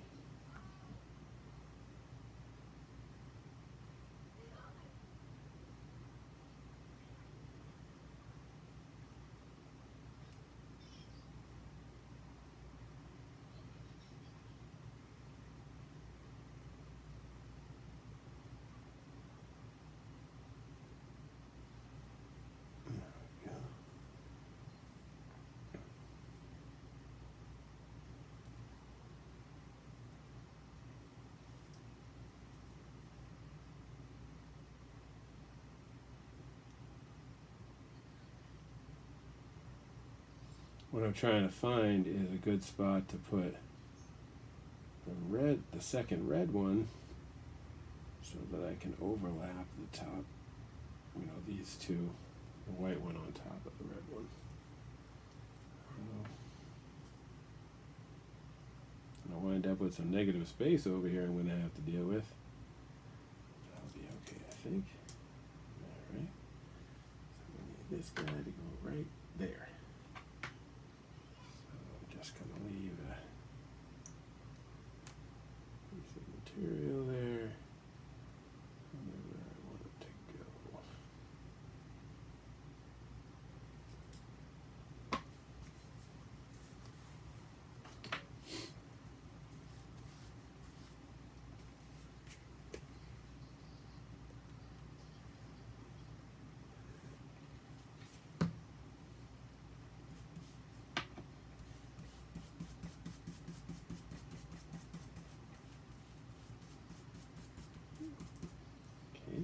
What I'm trying to find is a good spot to put the second red one, so that I can overlap the top, you know, these two, the white one on top of the red one. I'll wind up with some negative space over here I'm going to have to deal with. That'll be okay, I think. Alright. So we need this guy to go right there. So I'm just going to leave a piece of material there. Where I want it to go. Okay.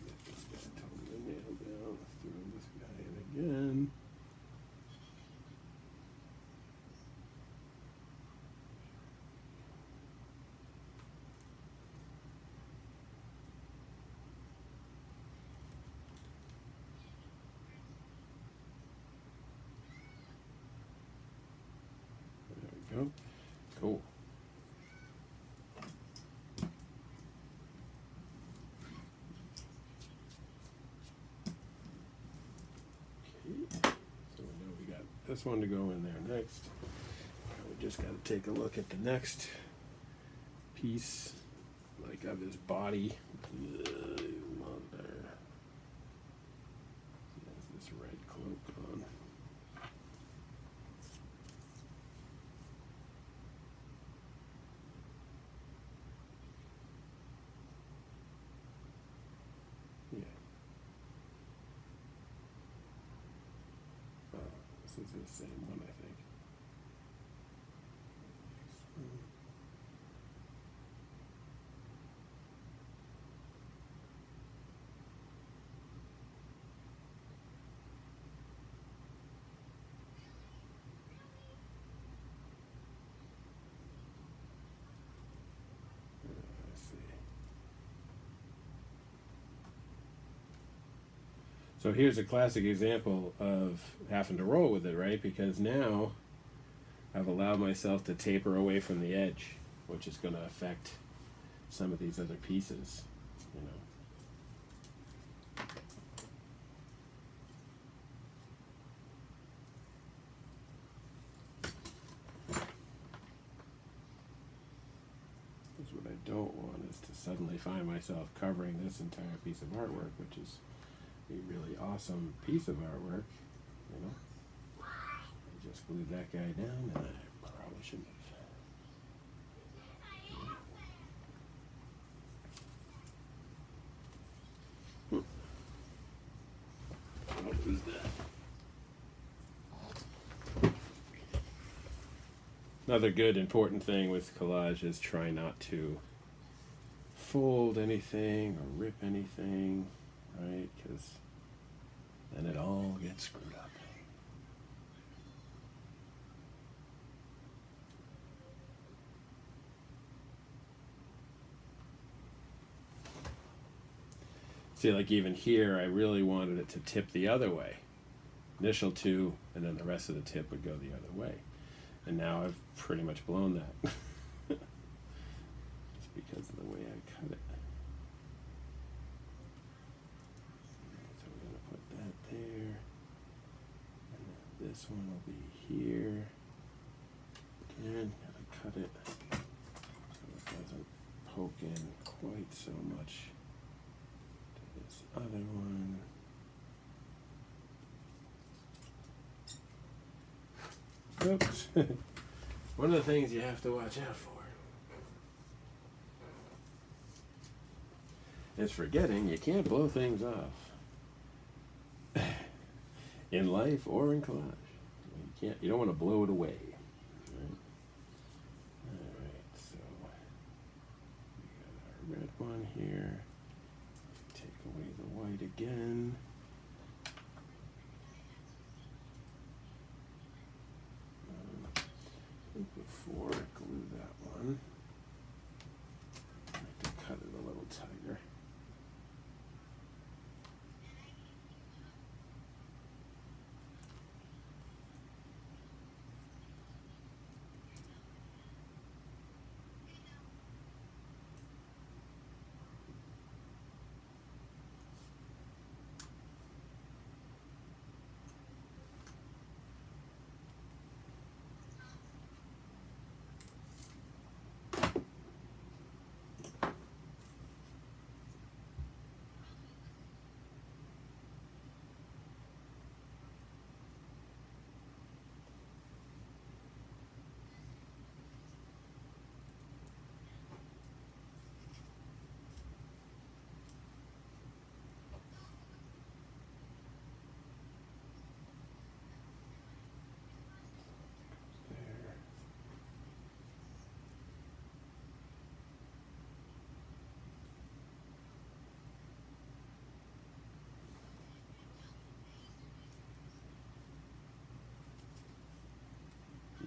Get this guy totally nailed down. Throw this guy in again. There we go. Cool. Okay. So we know we got this one to go in there next. We just got to take a look at the next piece, like of his body. Mother. He has this red cloak on. Yeah. Oh, this is the same one, I think. So here's a classic example of having to roll with it, right? Because now I've allowed myself to taper away from the edge, which is going to affect some of these other pieces, you know. Because what I don't want is to suddenly find myself covering this entire piece of artwork, which is a really awesome piece of artwork, you know. I just glued that guy down, and I probably shouldn't have. What was that? Another good important thing with collage is try not to fold anything or rip anything, right? Because then it all gets screwed up. See, like even here, I really wanted it to tip the other way. Initial two, and then the rest of the tip would go the other way. And now I've pretty much blown that. Just because of the way I cut it. So we're going to put that there. And then this one will be here. Again, gotta cut it so it doesn't poke in quite so much to this other one. Oops. One of the things you have to watch out for is forgetting you can't blow things off. In life or in collage. You don't want to blow it away. Right? Alright, so we got our red one here. Take away the white again. Before I glue that one, I like to cut it a little tighter.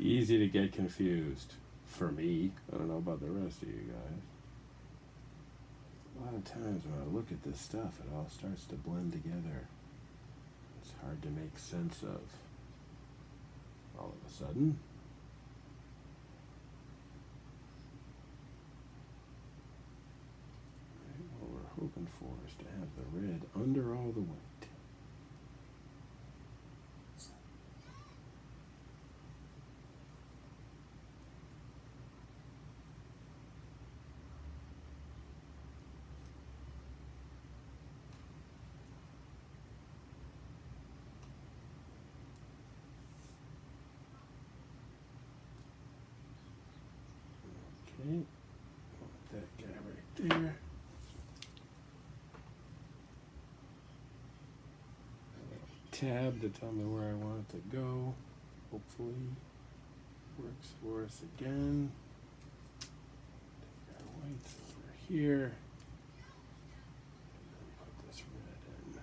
Easy to get confused. For me. I don't know about the rest of you guys. A lot of times when I look at this stuff, it all starts to blend together. It's hard to make sense of. All of a sudden. Right, what we're hoping for is to have the red under all the white. Okay, want that guy right there. Tab to tell me where I want it to go. Hopefully works for us again. Take our whites over here. And then put this red in.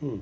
Hmm.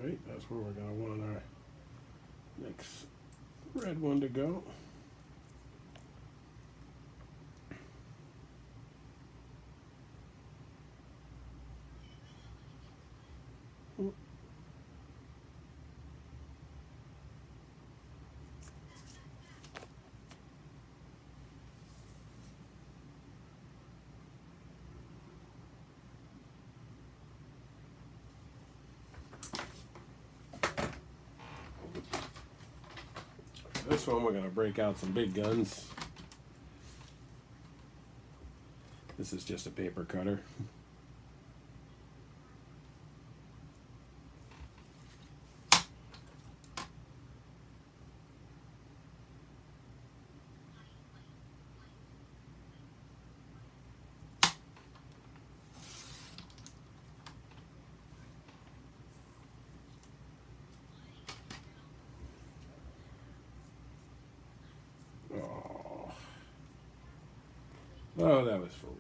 All right, that's where we're going to want our next red one to go. This one we're going to break out some big guns. This is just a paper cutter. Oh, oh, that was foolish.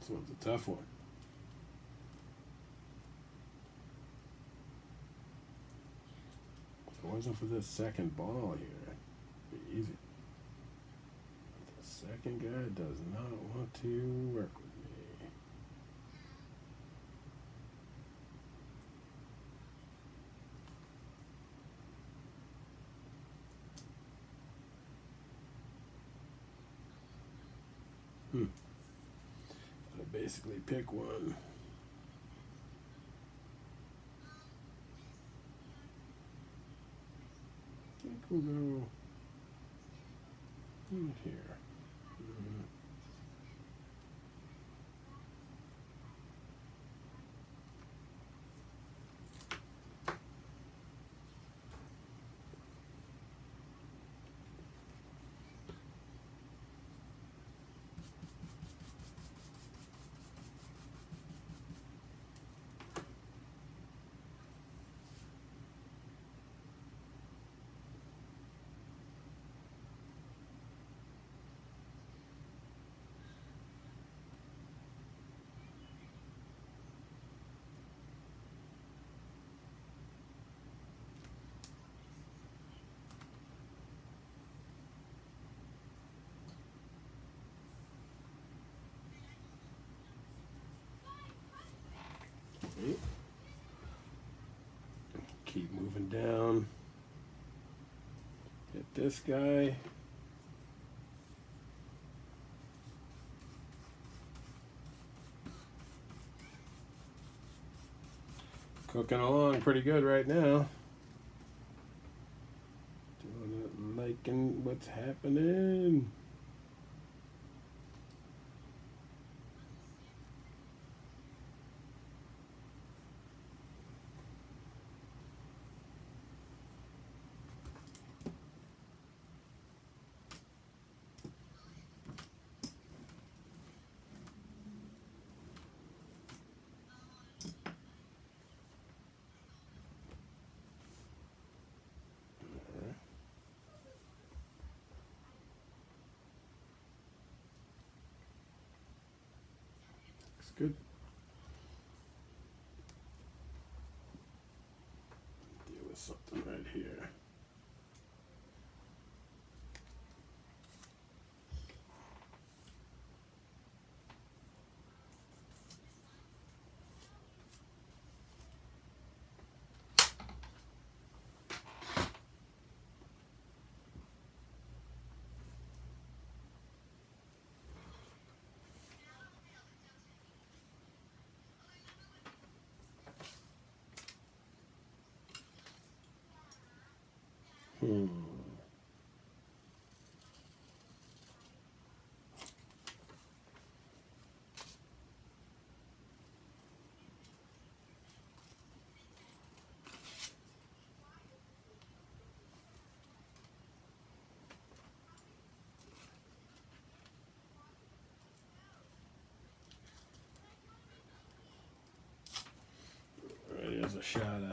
This one's a tough one. If it wasn't for this second ball here, it'd be easy. The second guy does not want to work with me. Gotta basically pick one. I think we'll go in here. Keep moving down. Hit this guy. Cooking along pretty good right now. Doing it, liking what's happening. Good. Deal with something right here. Alright, here's a shot of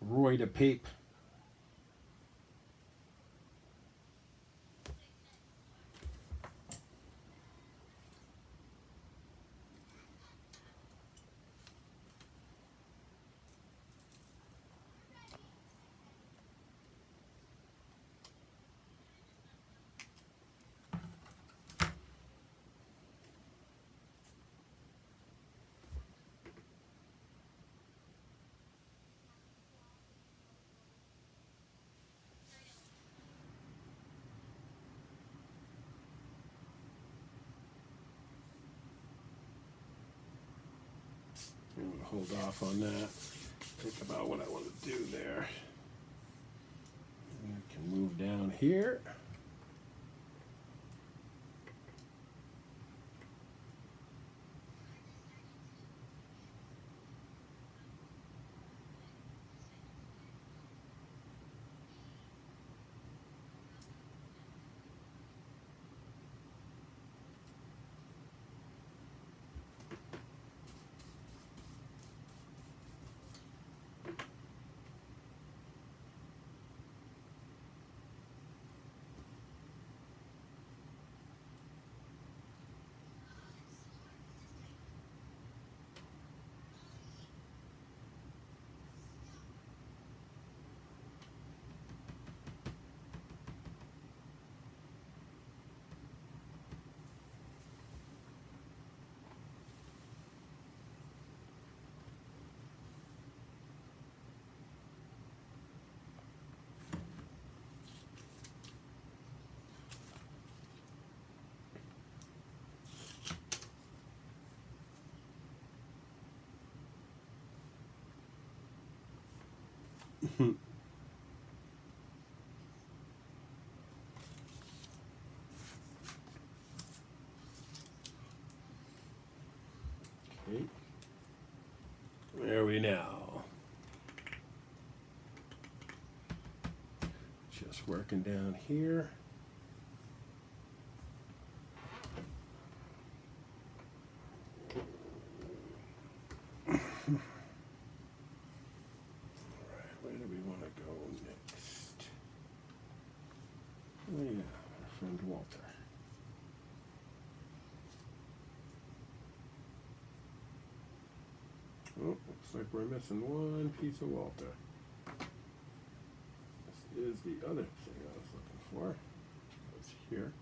Roy de Pape. I'm going to hold off on that. Think about what I want to do there. I can move down here. Okay. Where are we now? Just working down here. Where do we want to go next? Oh yeah, our friend Walter. Oh, looks like we're missing one piece of Walter. This is the other thing I was looking for. It's here.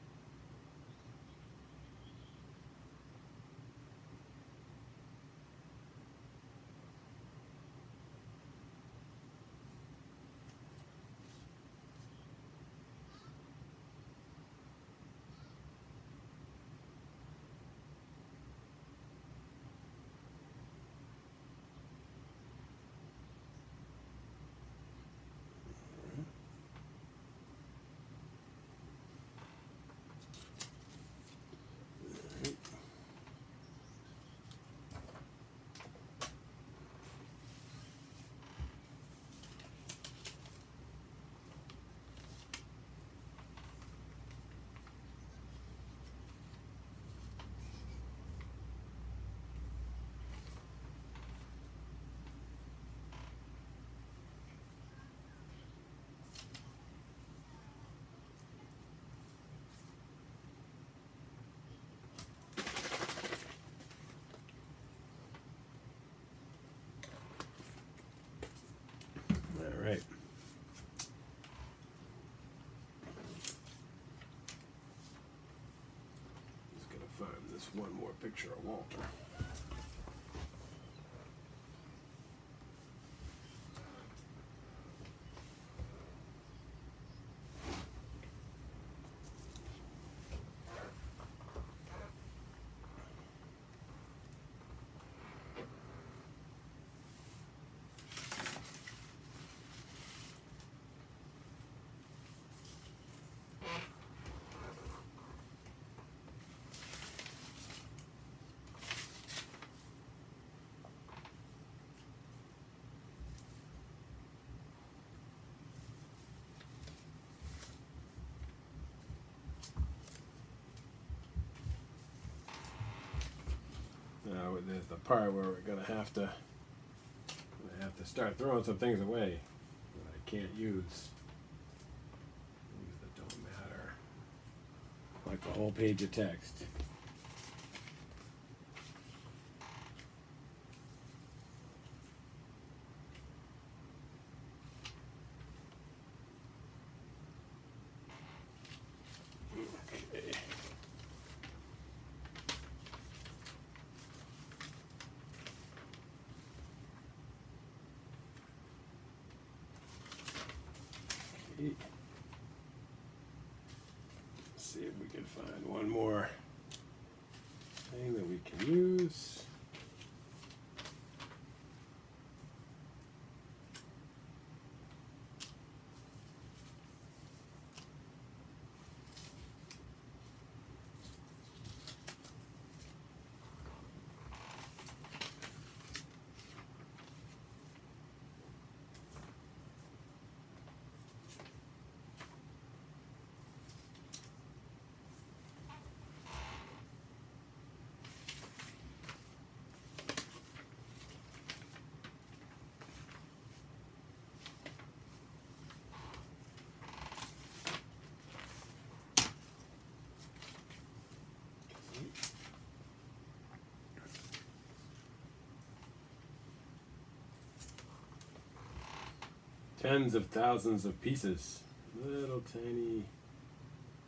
All right. Just gonna find this one more picture of Walter. Now there's the part where we're gonna have to start throwing some things away that I can't use. Things that don't matter. Like the whole page of text. Okay. Let's see if we can find one more thing that we can use. Tens of thousands of pieces. Little tiny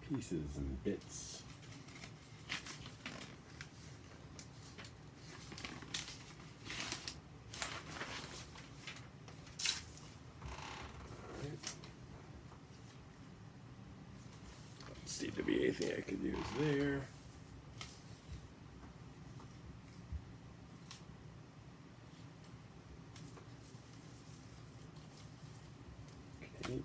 pieces and bits. Alright. Doesn't seem to be anything I could use there. Okay.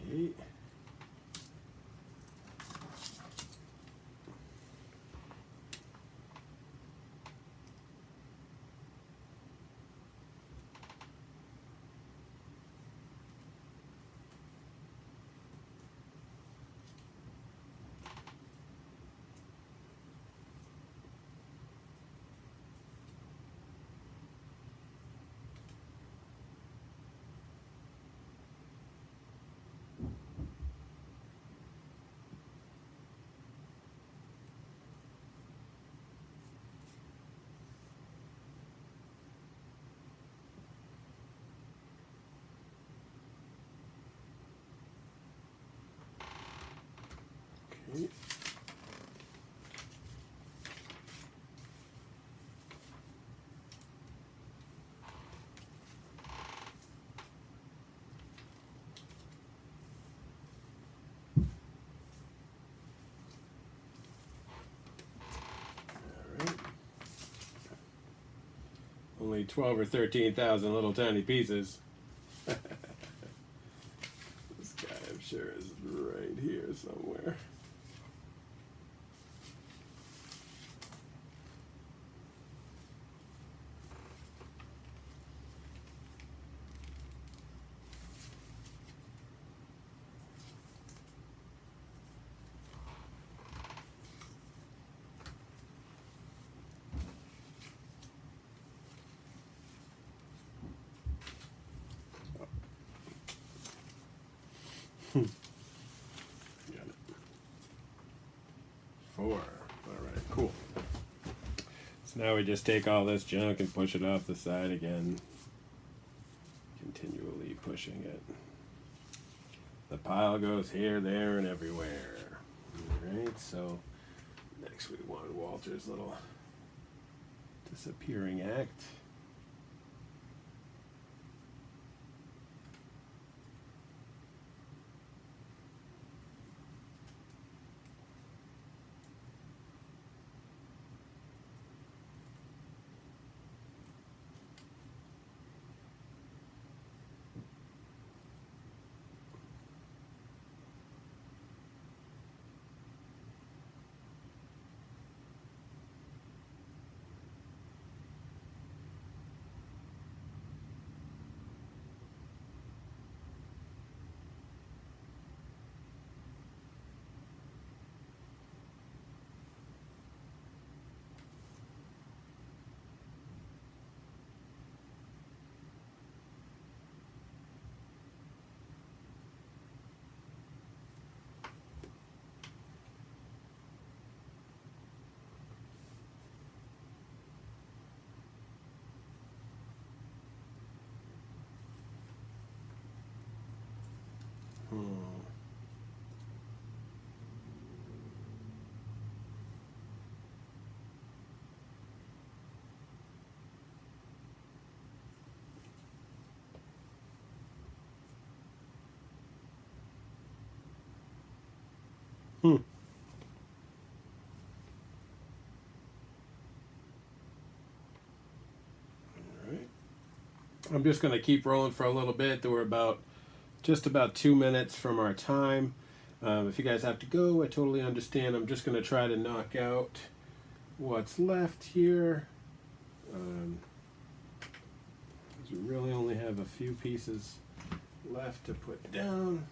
Okay. Okay. All right. Only 12 or 13,000 little tiny pieces. This guy, I'm sure, is right here somewhere. Got it. 4. All right, cool. So now we just take all this junk and push it off the side again. Continually pushing it. The pile goes here, there, and everywhere. Alright, so next we want Walter's little disappearing act. Hmm. Alright. I'm just going to keep rolling for a little bit. We're about just about 2 minutes from our time. If you guys have to go, I totally understand. I'm just going to try to knock out what's left here. 'Cause we really only have a few pieces left to put down.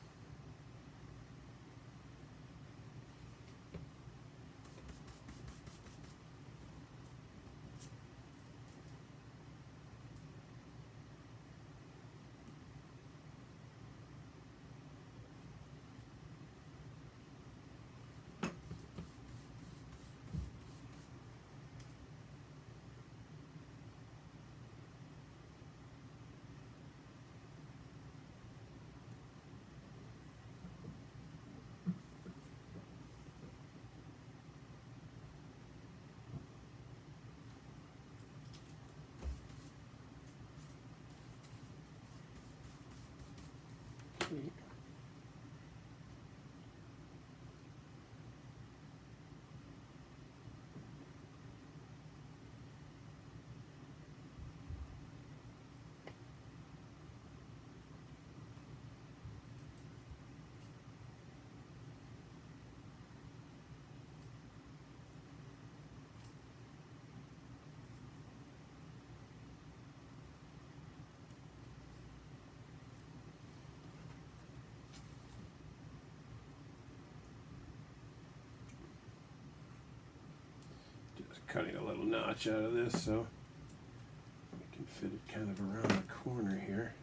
cutting a little notch out of this so we can fit it kind of around the corner here.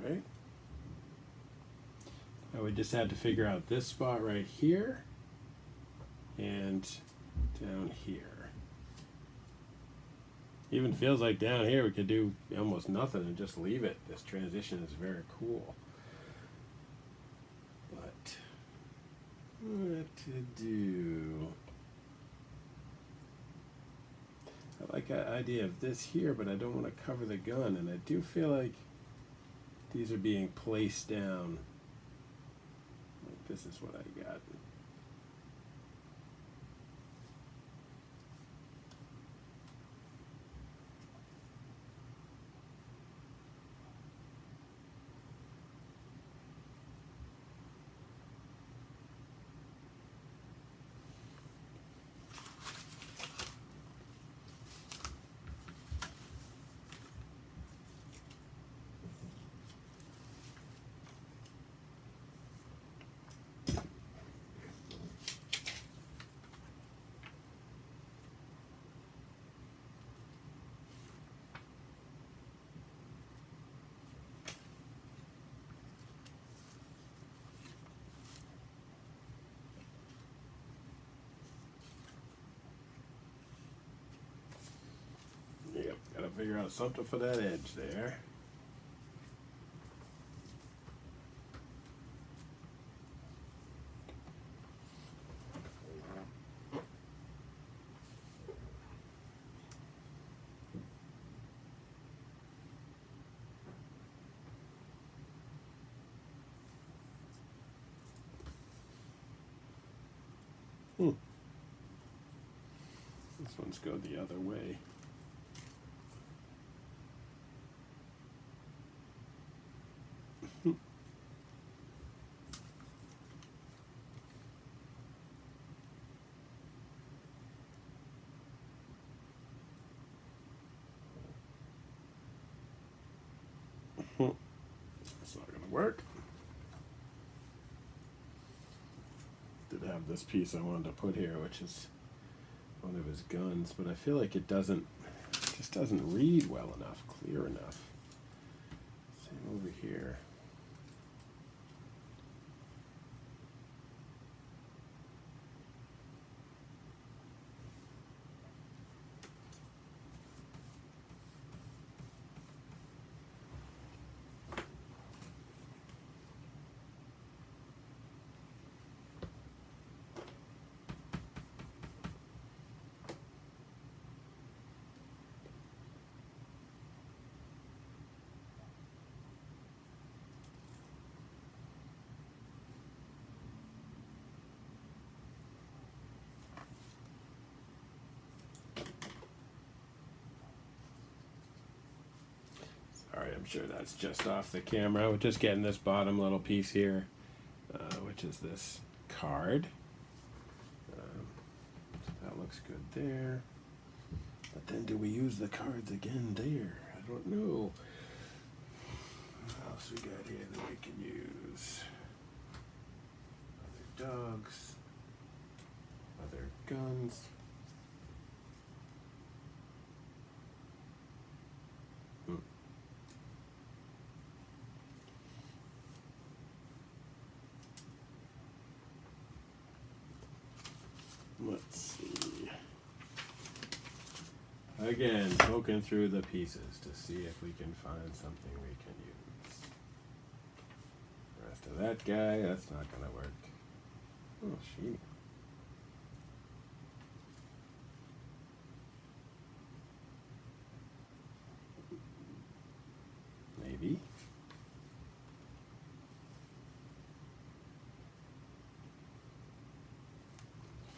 Right. Now we just had to figure out this spot right here and down here. Even feels like down here we could do almost nothing and just leave it. This transition is very cool. But what to do? I like the idea of this here, but I don't want to cover the gun, and I do feel like these are being placed down. Like this is what I got. Yep, gotta figure out something for that edge there. This one's go the other way. That's not gonna work. Did have this piece I wanted to put here, which is one of his guns, but I feel like it just doesn't read well enough, clear enough. Same over here. Alright, I'm sure that's just off the camera. We're just getting this bottom little piece here, which is this card. So that looks good there. But then do we use the cards again there? I don't know. What else we got here that we can use? Other dogs. Other guns. Let's see. Again, poking through the pieces to see if we can find something we can use. The rest of that guy, that's not going to work. Oh, she. Maybe.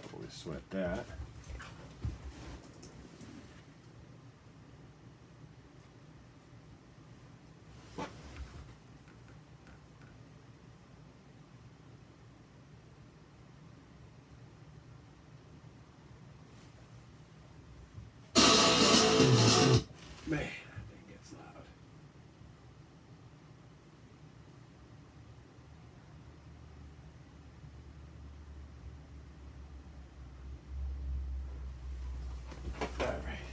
Before we sweat that. Man, that thing gets loud. All right.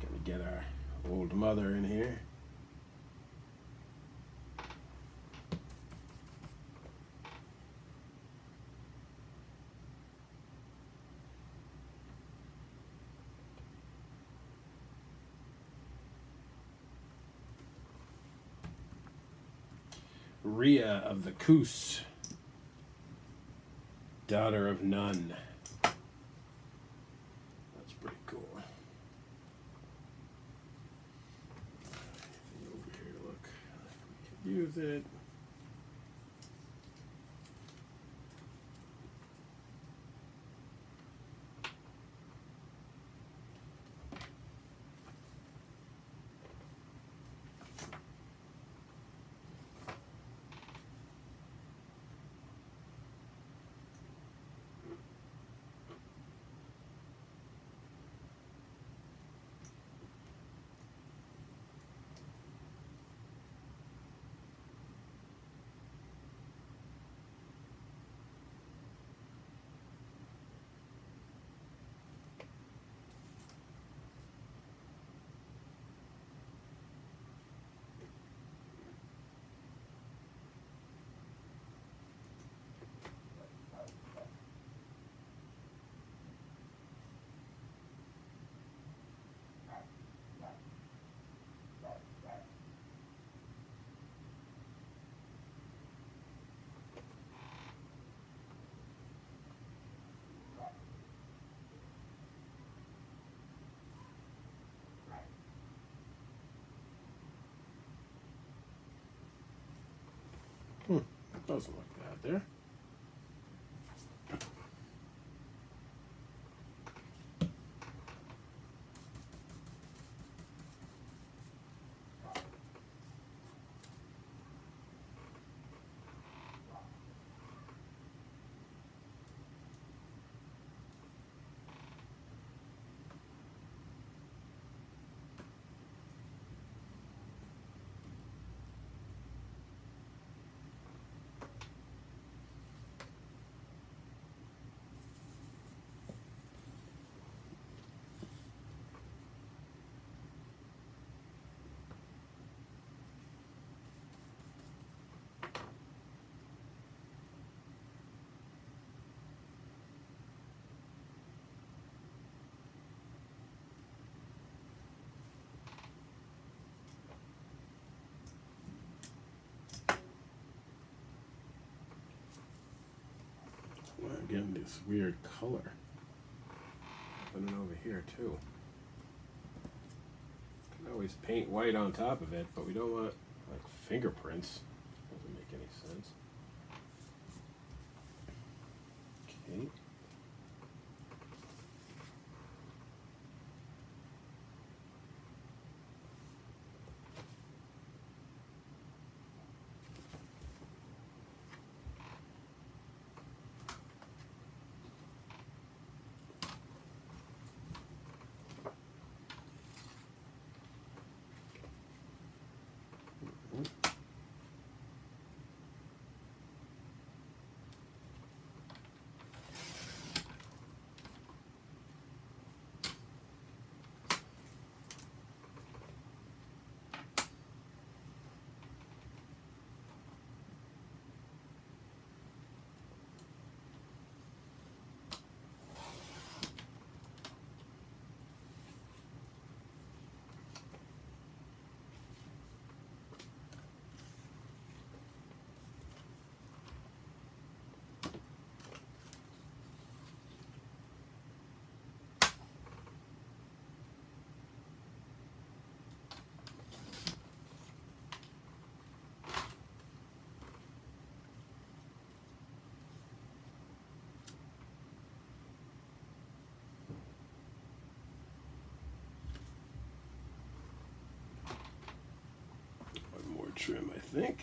Gonna get our old mother in here. Rhea of the Coos, daughter of none. That's pretty cool. Anything over here to look like we could use it. Doesn't look bad there. Again, this weird color. Happening over here too. Can always paint white on top of it, but we don't want like fingerprints. Doesn't make any sense. Okay. trim, I think.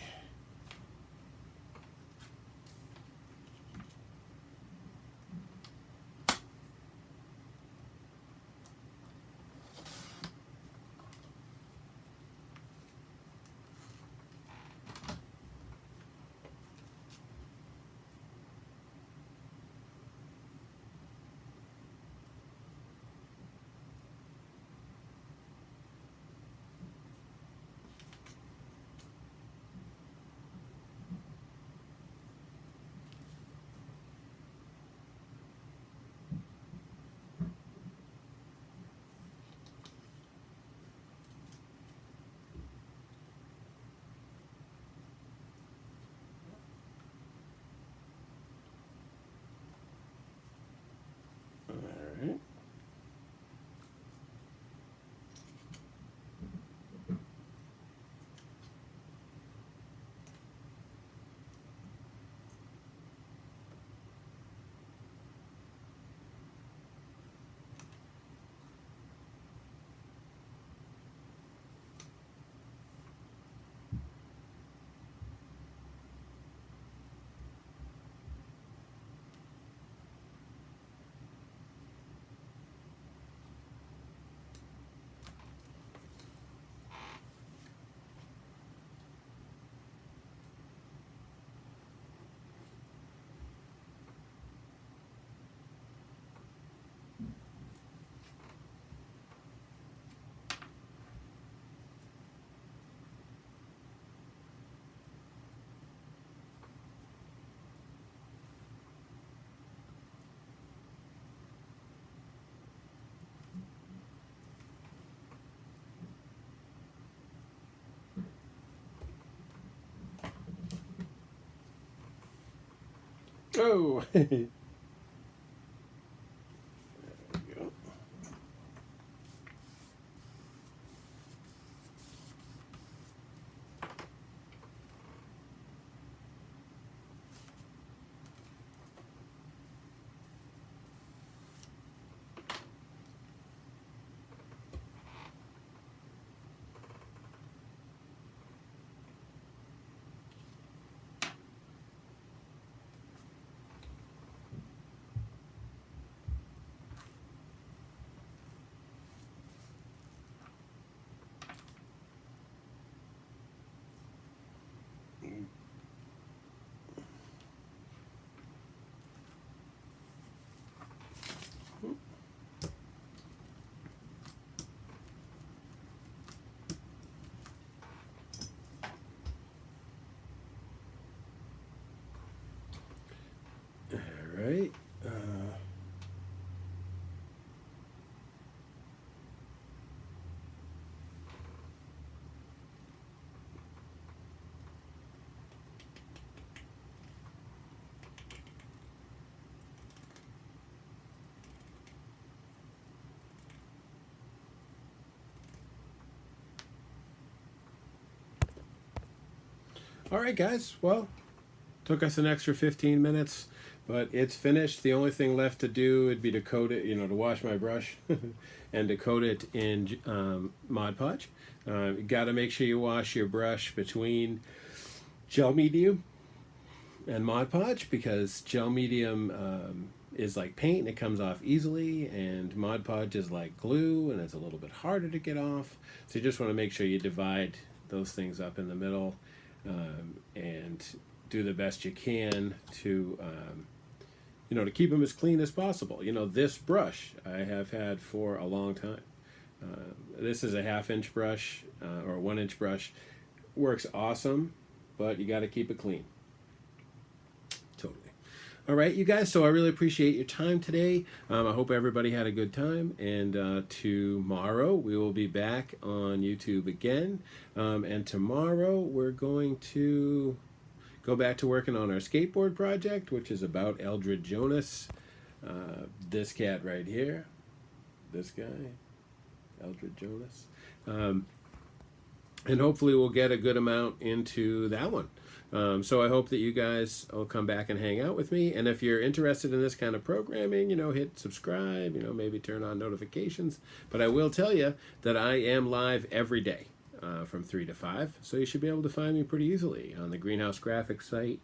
Alright. Oh, there we go. Alright. Alright, guys. Well, took us an extra 15 minutes, but it's finished. The only thing left to do would be to coat it, to wash my brush and to coat it in Mod Podge. You got to make sure you wash your brush between gel medium and Mod Podge, because gel medium is like paint and it comes off easily, and Mod Podge is like glue and it's a little bit harder to get off. So you just want to make sure you divide those things up in the middle and do the best you can to to keep them as clean as possible. This brush I have had for a long time. This is a 1/2 inch brush or a 1 inch brush. Works awesome, but you got to keep it clean. Totally. All right, you guys, so I really appreciate your time today. I hope everybody had a good time, and tomorrow we will be back on YouTube again, and tomorrow we're going to go back to working on our skateboard project, which is about Eldred Jonas. This cat right here, this guy, Eldred Jonas. And hopefully we'll get a good amount into that one. So I hope that you guys will come back and hang out with me. And if you're interested in this kind of programming, hit subscribe, maybe turn on notifications. But I will tell you that I am live every day. from 3 to 5. So you should be able to find me pretty easily on the Greenhouse Graphics site,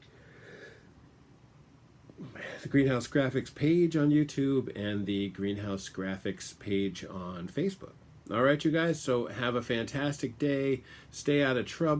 the Greenhouse Graphics page on YouTube, and the Greenhouse Graphics page on Facebook. All right, you guys, so have a fantastic day. Stay out of trouble.